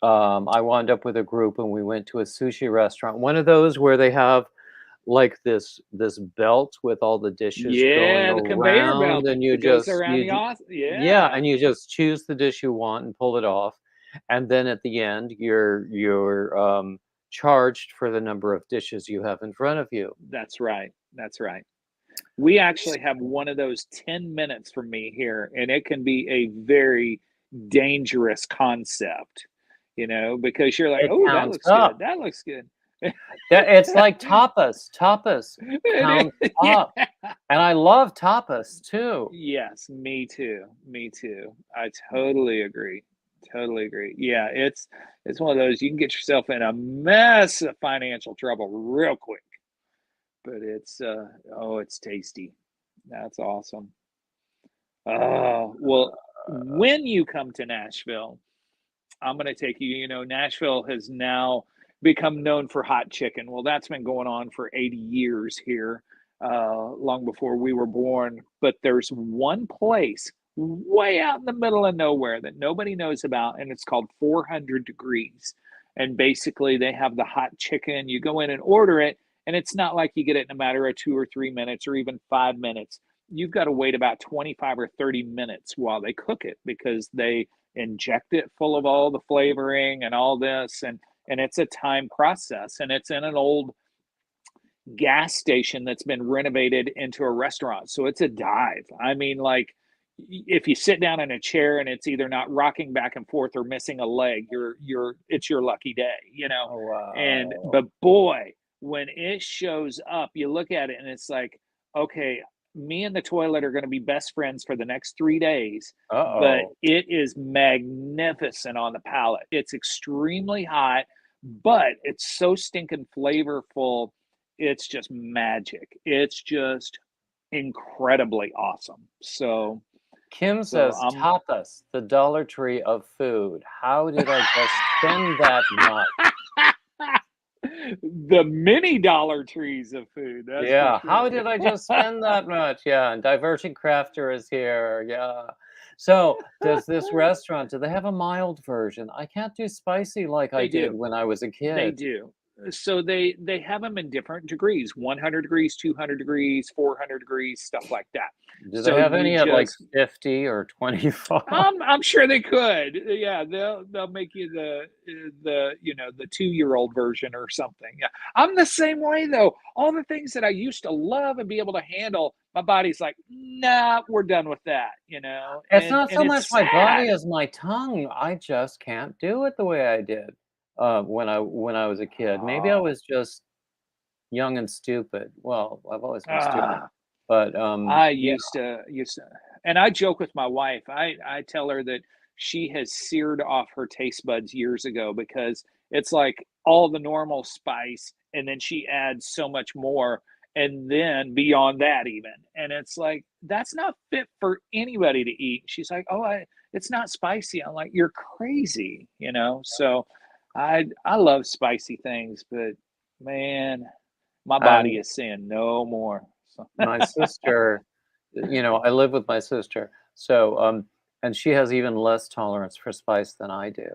I wound up with a group and we went to a sushi restaurant. One of those where they have like this belt with all the dishes going Yeah, the conveyor around, belt and you that goes just around you the ju- office. yeah, Yeah, and you just choose the dish you want and pull it off, and then at the end you're charged for the number of dishes you have in front of you. that's right. That's right. We actually have one of those 10 minutes from me here, and it can be a very dangerous concept, because you're like, It oh, that counts looks good. up. That looks good. It's like tapas. Tapas It counts is, up, yeah. and I love tapas too. Yes, me too. Me too. I totally agree. Totally agree. Yeah, it's one of those you can get yourself in a mess of financial trouble real quick, but it's oh, it's tasty. That's awesome. Oh, well, when you come to Nashville, I'm gonna take you. Nashville has now become known for hot chicken. Well, that's been going on for 80 years here, long before we were born. But there's one place way out in the middle of nowhere that nobody knows about, and it's called 400 Degrees. And basically, they have the hot chicken. You go in and order it, and it's not like you get it in a matter of 2 or 3 minutes or even 5 minutes. You've got to wait about 25 or 30 minutes while they cook it because they inject it full of all the flavoring and all this, and it's a time process, and it's in an old gas station that's been renovated into a restaurant, so it's a dive. I mean, like, if you sit down in a chair and it's either not rocking back and forth or missing a leg, it's your lucky day, Oh, and wow. but boy, when it shows up, you look at it and it's like, okay, me and the toilet are going to be best friends for the next 3 days. But Uh-oh. it is magnificent on the palate. It's extremely hot, but it's so stinking flavorful. It's just magic. It's just incredibly awesome. Kim So says, I'm tapas, the Dollar Tree of food. How did I just spend that much? the mini Dollar Trees of food, that's for Yeah, how sure. did I just spend that much? Yeah, and Divergent Crafter is here. Yeah. So, does this restaurant, do they have a mild version? I can't do spicy like I They did do. when I was a They kid. do. So they have them in different degrees, 100 degrees, 200 degrees, 400 degrees, stuff like that. Do they So have you any at like just 50 or 25? I'm sure they could. Yeah, they'll make you the 2-year-old version or something. Yeah, I'm the same way though. All the things that I used to love and be able to handle, my body's like, nah, we're done with that. It's And not and so much it's my body sad. as my tongue. I just can't do it the way I did when I was a kid. Maybe I Oh, was just young and stupid. Well, I've always been stupid, ah. but I yeah. used to, and I joke with my wife. I tell her that she has seared off her taste buds years ago because it's like all the normal spice, and then she adds so much more, and then beyond that even, and it's like that's not fit for anybody to eat. She's like, "Oh, it's not spicy." I'm like, "You're crazy." So, I love spicy things, but man, my body And is saying no more. So. my sister, I live with my sister, so and she has even less tolerance for spice than I do.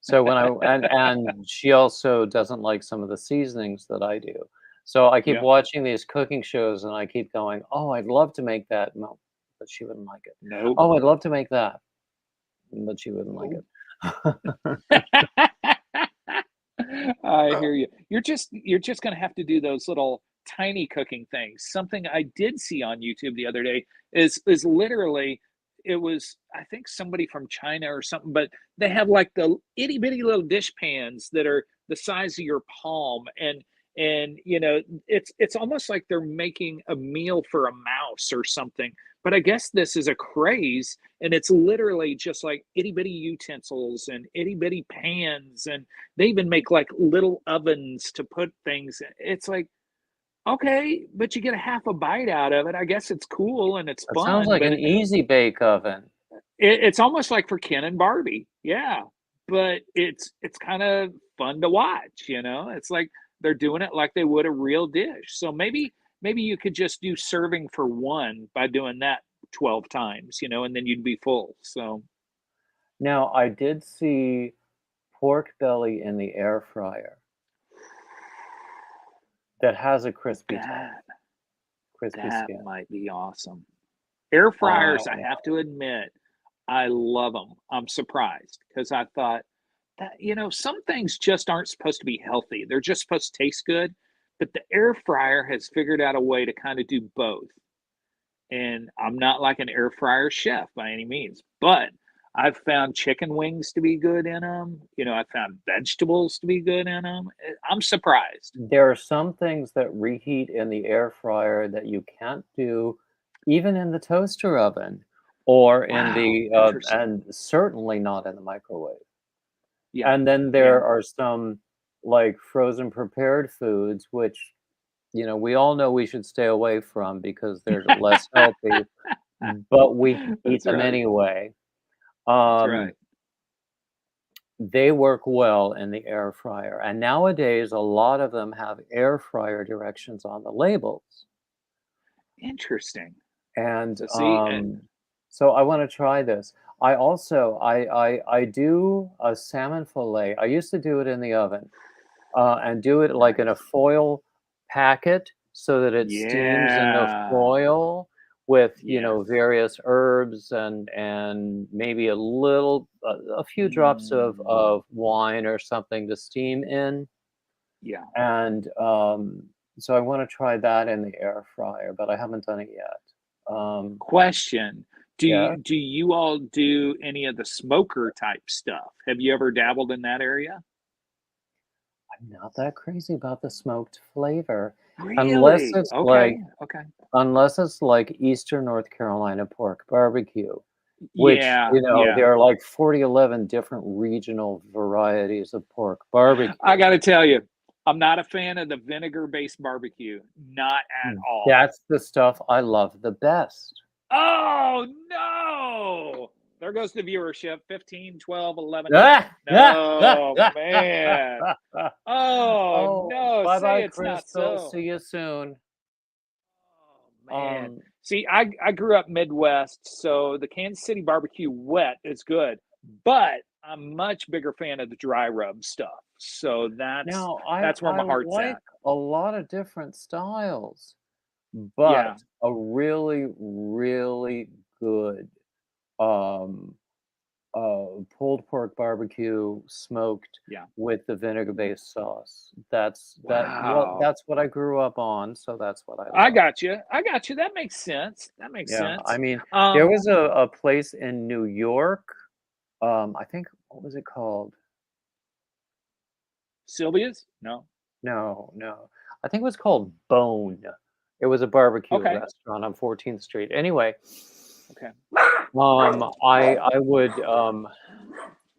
So when I and she also doesn't like some of the seasonings that I do. So I keep Yeah. watching these cooking shows and I keep going, "Oh, I'd love to make that." No, but she wouldn't like it. Nope. "Oh, I'd love to make that." But she wouldn't like Nope. it. I hear you. You're just gonna have to do those little tiny cooking things. Something I did see on YouTube the other day is literally, it was, I think, somebody from China or something, but they have like the itty bitty little dish pans that are the size of your palm, and it's almost like they're making a meal for a mouse or something. But I guess this is a craze, and it's literally just like itty bitty utensils and itty bitty pans, and they even make like little ovens to put things in. It's like, okay, but you get a half a bite out of it. I guess it's cool and it's It sounds fun, like but an easy bake oven. it's almost like for Ken and Barbie. Yeah. But it's kind of fun to watch. It's like they're doing it like they would a real dish. So maybe you could just do serving for one by doing that 12 times, and then you'd be full. So Now, I did see pork belly in the air fryer that has a crispy top, that crispy that skin. might be awesome. Air fryers, I I have to admit, I love them. I'm surprised because I thought that some things just aren't supposed to be healthy. They're just supposed to taste good. But the air fryer has figured out a way to kind of do both. And I'm not like an air fryer chef by any means, but I've found chicken wings to be good in them. I found vegetables to be good in them. I'm surprised. There are some things that reheat in the air fryer that you can't do even in the toaster oven or in Wow, the interesting. and certainly not in the microwave. Yeah, And then yeah. there are some, like, frozen prepared foods, which, we all know we should stay away from because they're less healthy. but we eat That's them right. anyway. That's Um, right. they work well in the air fryer, and nowadays, a lot of them have air fryer directions on the labels. Interesting. And, So see, so I wanna try this. I also I do a salmon fillet. I used to do it in the oven, and do it, like, in a nice. foil packet so that it steams in the Yeah. foil with, Yes. various herbs and maybe a few drops Mm, of wine or something to steam in, yeah. and, so I wanna try that in the air fryer, but I haven't done it yet. Question. Do Yeah? you all do any of the smoker type stuff? Have you ever dabbled in that area? I'm not that crazy about the smoked flavor, unless Really? it's Okay. like Okay. Eastern North Carolina pork barbecue, which, Yeah. Yeah. there are like 40, 11 different regional varieties of pork barbecue. I got to tell you, I'm not a fan of the vinegar based barbecue. Not at all. That's the stuff I love the best. Oh, no. There goes the viewership 15, 12, 11 down. Ah! Ah! Ah! No, Ah! Ah! man. Ah! Ah! Oh, Oh, no. Say bye-bye, it's not Crystal. so. See you soon. Oh, man. Um, See, I grew up Midwest, so the Kansas City barbecue wet is good, but I'm a much bigger fan of the dry rub stuff. So now that's where I my heart's like at. a lot of different styles. But Yeah, a really, really good, um, pulled pork barbecue smoked yeah. with the vinegar-based sauce. Wow. That's what I grew up on, so that's what I I love. got you. I got you. That makes sense. That makes Yeah, I sense. mean, there Um, was a place in New York, I think what was it called? Sylvia's? No. No, no. I think it was called Bone. It was a barbecue Okay. restaurant on 14th Street. Anyway, Okay.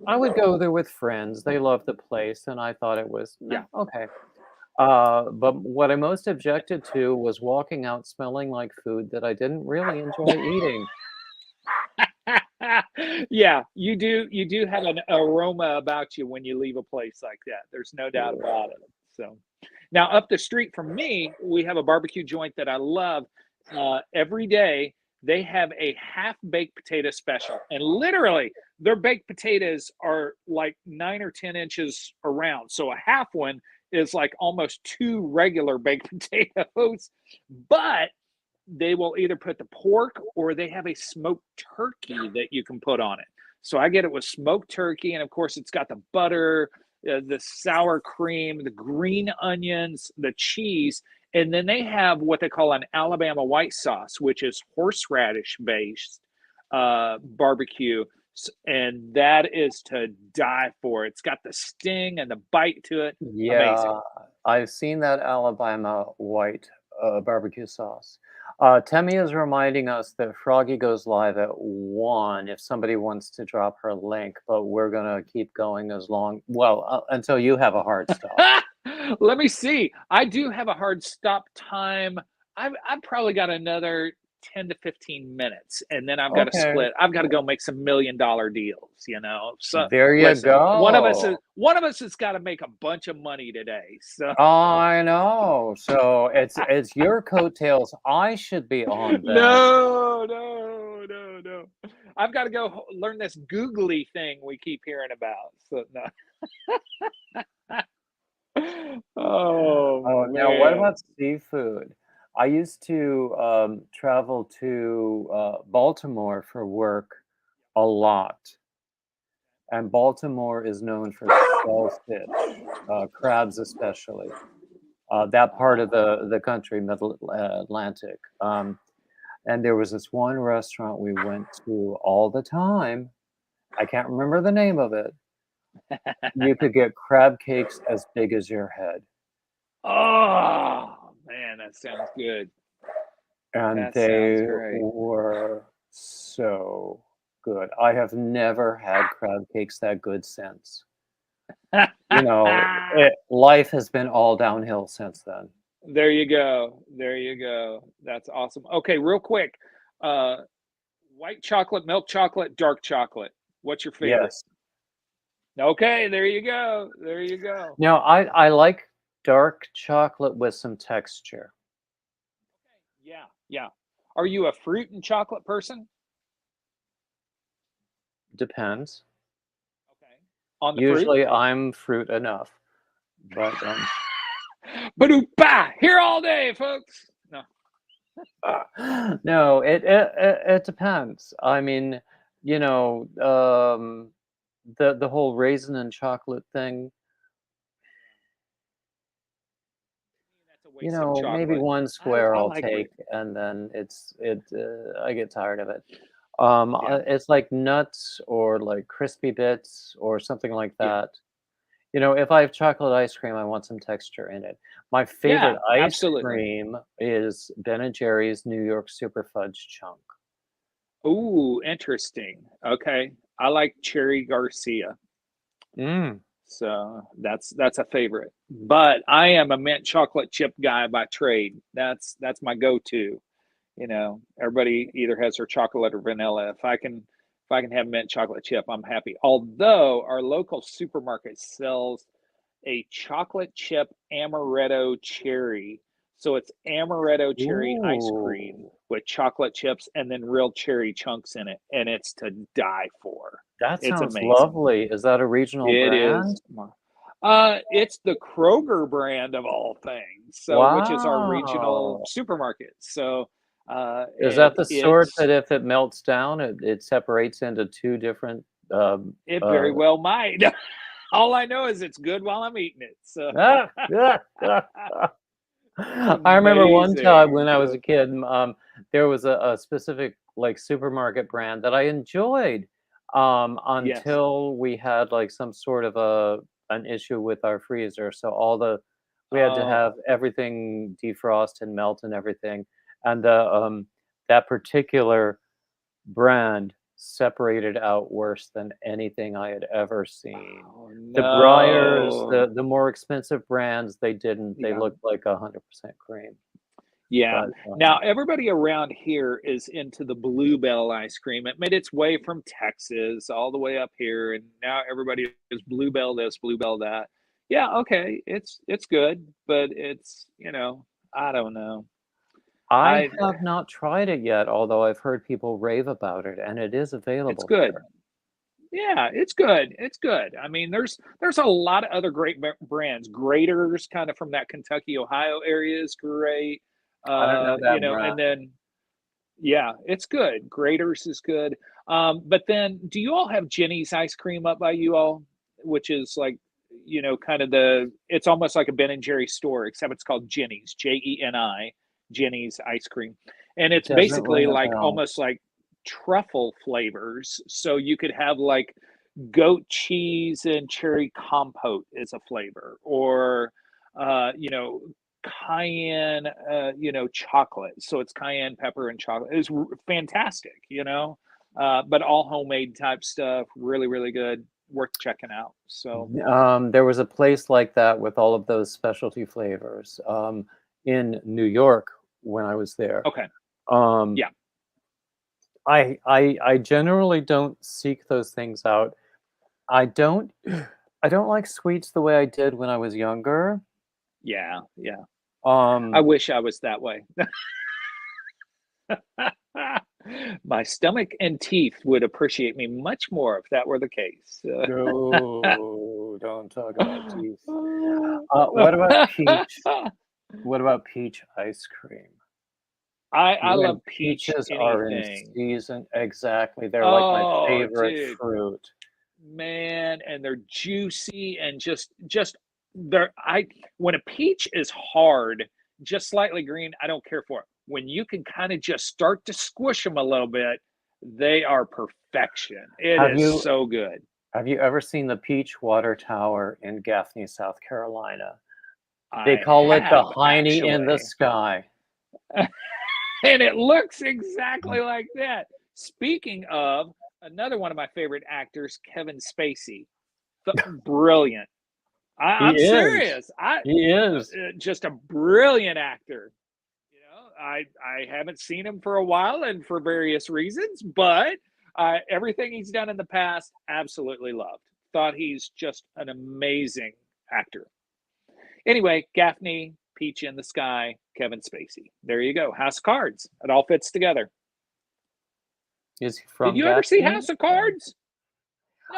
I would go there with friends. They loved the place, and I thought it was, Yeah. okay. But what I most objected to was walking out smelling like food that I didn't really enjoy eating. Yeah, you do have an aroma about you when you leave a place like that. There's no doubt about it. So, now up the street from me, we have a barbecue joint that I love. Every day they have a half baked potato special, and literally their baked potatoes are like 9 or 10 inches around. So a half one is like almost two regular baked potatoes, but they will either put the pork or they have a smoked turkey that you can put on it. So I get it with smoked turkey, and of course, it's got the butter, the sour cream, the green onions, the cheese, and then they have what they call an Alabama white sauce, which is horseradish based barbecue. And that is to die for. It's got the sting and the bite to it. Amazing. Yeah, I've seen that Alabama white, barbecue sauce. Temmie is reminding us that Froggy goes live at 1 if somebody wants to drop her link, but we're gonna keep going until you have a hard stop. Let me see. I do have a hard stop time. I've probably got another 10 to 15 minutes, and then I've got to Okay. split. I've got to go make some $1 million deals, you know. So There you listen, go. one of us has got to make a bunch of money today. So I know. So it's your coattails I should be on then. no, no, no, no. I've got to go learn this googly thing we keep hearing about. So no. Oh Oh, now what man. about seafood? I used to, travel to, Baltimore for work a lot, and Baltimore is known for shellfish, crabs especially, that part of the country, Middle Atlantic, and there was this one restaurant we went to all the time. I can't remember the name of it. You could get crab cakes as big as your head. Oh, man, that sounds good. And That sounds they great. were so good. I have never had crab cakes that good since. Life has been all downhill since then. There you go. There you go. That's awesome. Okay, real quick. Uh, White chocolate, milk chocolate, dark chocolate. What's your favorite? Yes. Okay, there you go. There you go. Now, I like dark chocolate with some texture. Yeah, yeah. Are you a fruit and chocolate person? Depends. Okay. On the fruit? Usually, I'm fruit enough, but Ba-doop-bah! Here all day, folks. No. no, it depends. I mean, you know, the whole raisin and chocolate thing. That's a waste of Maybe chocolate. one I, square I I'll like take, it. and then I get tired of it. Yeah, It's like nuts or like crispy bits or something like yeah. that. If I have chocolate ice cream, I want some texture in it. My favorite Yeah, ice absolutely. cream is Ben& and Jerry's New York Super Fudge Chunk. Ooh, interesting. Okay. I like Cherry Garcia. Mm. So that's a favorite. But I am a mint chocolate chip guy by trade. That's my go-to. Everybody either has their chocolate or vanilla. If I can have mint chocolate chip, I'm happy. Although our local supermarket sells a chocolate chip amaretto cherry. So it's amaretto cherry ice cream Ooh, with chocolate chips and then real cherry chunks in it, and it's to die for. that It's sounds amazing. lovely. Is that a regional It is. brand? It's the Kroger brand of all things, so which is our regional Wow. supermarket. So, Is it that the sort it's that if it melts down, it separates into two different? it Uh, very well might. All I know is it's good while I'm eating it. So ah, ah, ah, ah. it's I remember one time amazing. when I was So a kid, there was a specific like supermarket brand that I enjoyed yes. until we had like some sort of an issue with our freezer. So we had to Oh, have everything defrost and melt and everything. And that particular brand separated out worse than anything I had ever seen. oh The Breyers, no. the more expensive brands, they didn't. They Yeah. looked like 100% cream. Yeah. But, Now everybody around here is into the Bluebell ice cream. It made its way from Texas all the way up here, and now everybody is Bluebell this, Bluebell that. Yeah, okay, it's good, but I don't know. I I have not tried it yet, although I've heard people rave about it, and it is It's available good. here. Yeah, it's good. It's good. I mean, there's a lot of other great brands. Graders, kind of from that Kentucky, Ohio area, is great. I don't know that And brand. then yeah, it's good. Graders is good. But then, do you all have Jenny's ice cream up by you all? Which is like, kind of it's almost like a Ben and Jerry store, except it's called Jenny's, Jeni, Jenny's ice cream. And It it's doesn't basically ring a like bell. almost like truffle flavors. So you could have like goat cheese and cherry compote is a flavor, or, uh, you know, cayenne, chocolate. So it's cayenne pepper and chocolate. It's fantastic, but all homemade type stuff. Really, really good. Worth checking out. So, There was a place like that with all of those specialty flavors in New York when I was there. okay. Um, Yeah. I generally don't seek those things out. I don't I don't like sweets the way I did when I was younger. Yeah. Yeah. I Um, wish I was that way. My stomach and teeth would appreciate me much more if that were the case. no, don't talk about teeth. What about peach? What about peach ice cream? I When love peach peaches are in anything. season, exactly, they're like my Oh, favorite dude, fruit. man, and they're juicy and just they're I when a peach is hard, just slightly green, I don't care for it. When you can kind of just start to squish them a little bit, they are perfection. It Have is you so good. have you ever seen the Peach Water Tower in Gaffney, South Carolina? They I call it the have Heine in the actually. sky. And it looks exactly like that. Speaking of another one of my favorite actors, Kevin Spacey, brilliant. He I'm is. serious. I He is. Just a brilliant actor. I haven't seen him for a while, and for various reasons, but everything he's done in the past, absolutely loved. Thought he's just an amazing actor. Anyway, Gaffney, Peach in the Sky, Kevin Spacey. There you go. House of Cards. It all fits together. Is he Did from you ever see Gaffney? House of Cards?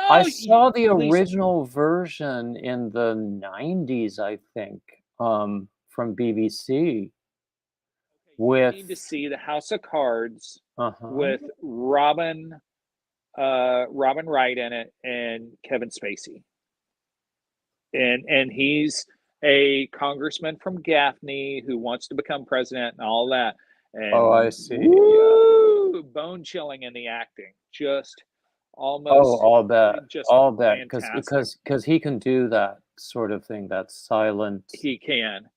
I No, saw the please. original version in the 90s, I think, from BBC You need to with see the House of Cards uh-huh. with Robin Wright in it and Kevin Spacey. And he's a congressman from Gaffney who wants to become president and all that. Oh, I And see. Yeah. woo, bone chilling in the acting. Just Oh, almost I'll bet. just I'll bet fantastic. because he can do that sort of thing, that silent He can.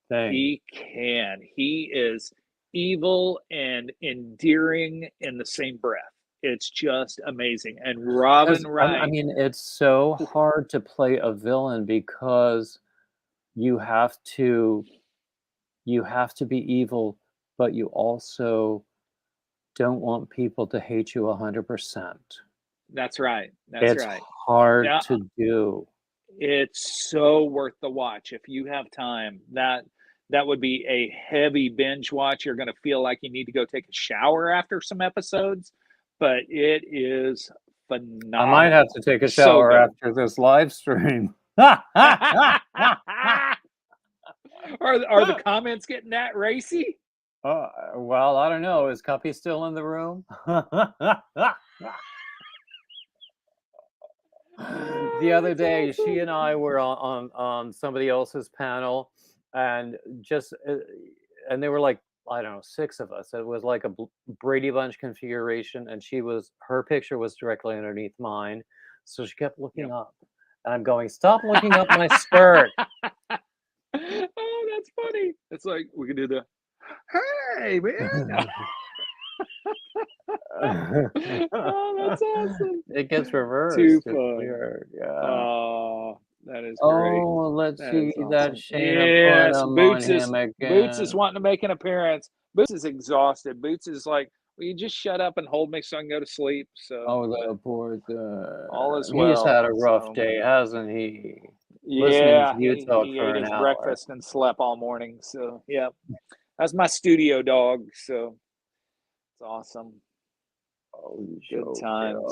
thing. He can. He is evil and endearing in the same breath. It's just amazing. And Robin Because I Wright, mean, it's so hard to play a villain because you have to be evil, but you also don't want people to hate you 100%. that's right. That's It's right. hard Yeah, to do. it's so worth the watch if you have time. That would be a heavy binge watch. You're going to feel like you need to go take a shower after some episodes, but it is I might have phenomenal. to take a So shower good. after this live stream. Are the comments getting that racy? Well, I don't know. Is Cuppy still in the room? The Oh, other that's day, she awesome. and I were on somebody else's panel, and and there were like, I don't know, 6 of us. It was like a Brady Bunch configuration, and her picture was directly underneath mine, so she kept looking Yep. up, and I'm going, "Stop looking up my skirt." Oh, that's funny. It's like we could do the hey man. Oh, that's awesome. It gets Too reversed. It's fun. weird. Yeah. Oh, that is great. Oh, let's That see is that awesome. Shayna put Yes, 'em on Boots him is again. wanting to make an appearance. Boots is exhausted. Boots is like, will you just shut up and hold me so I can go to sleep? So, Oh, but the poor all is thing. He's well. had a rough So day, hasn't he? Listening yeah, to you talk he for ate an his hour. breakfast and slept all morning. So yeah, that's my studio dog. So it's awesome. Oh, he's Good so times. good.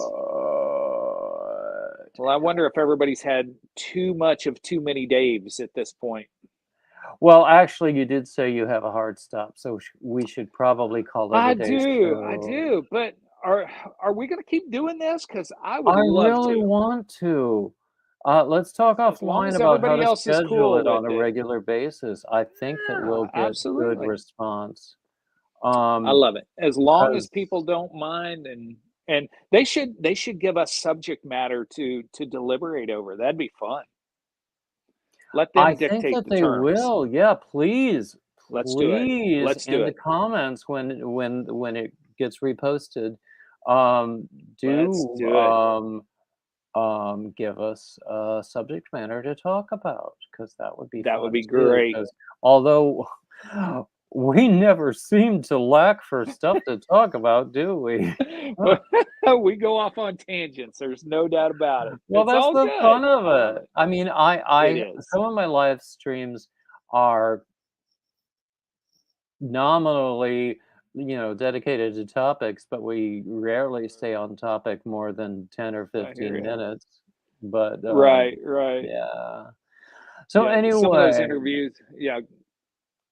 Well, I wonder if everybody's had too much of too many Daves at this point. Well, actually, you did say you have a hard stop, so we should probably call it a day I soon. do. But are we going to keep doing this? Because I would I love really to. want to. Let's talk So as long offline as about how everybody to else is schedule cool it on with a it, regular basis. I think that we'll yeah, get good absolutely. response. I love it. As long as 'Cause people don't mind, and they should give us subject matter to deliberate over. That'd be fun. Let I them think dictate that the they terms. will. Yeah, please, Let's do it. please, Let's do in the it. comments when it gets reposted, Let's do do it. give us a subject matter to talk about because that would be That would fun be too. great. Because although we never seem to lack for stuff to talk about, do we? We go off on tangents. There's no doubt about it. Well, It's that's all the good. fun of I love it. it. I mean, It I is. some of my live streams are nominally, dedicated to topics, but we rarely stay on topic more than 10 or I hear 15 you. minutes. But Right, right. yeah. So Yeah, some of those anyway, interviews. Yeah,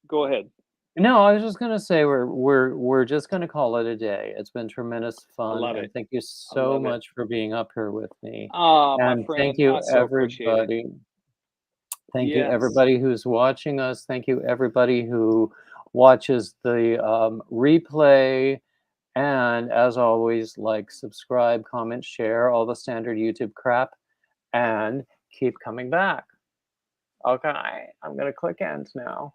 go ahead. no, I was just gonna say we're just gonna call it a day. It's been tremendous I fun, love and it. thank you I so love it. much for being up here with me. Ah, my And thank friend, I you, so appreciate it. everybody. Thank you, Yes. everybody who's watching us. Thank you, everybody who watches the replay. And as always, like, subscribe, comment, share, all the standard YouTube crap, and keep coming back. Okay, I'm going to click end now.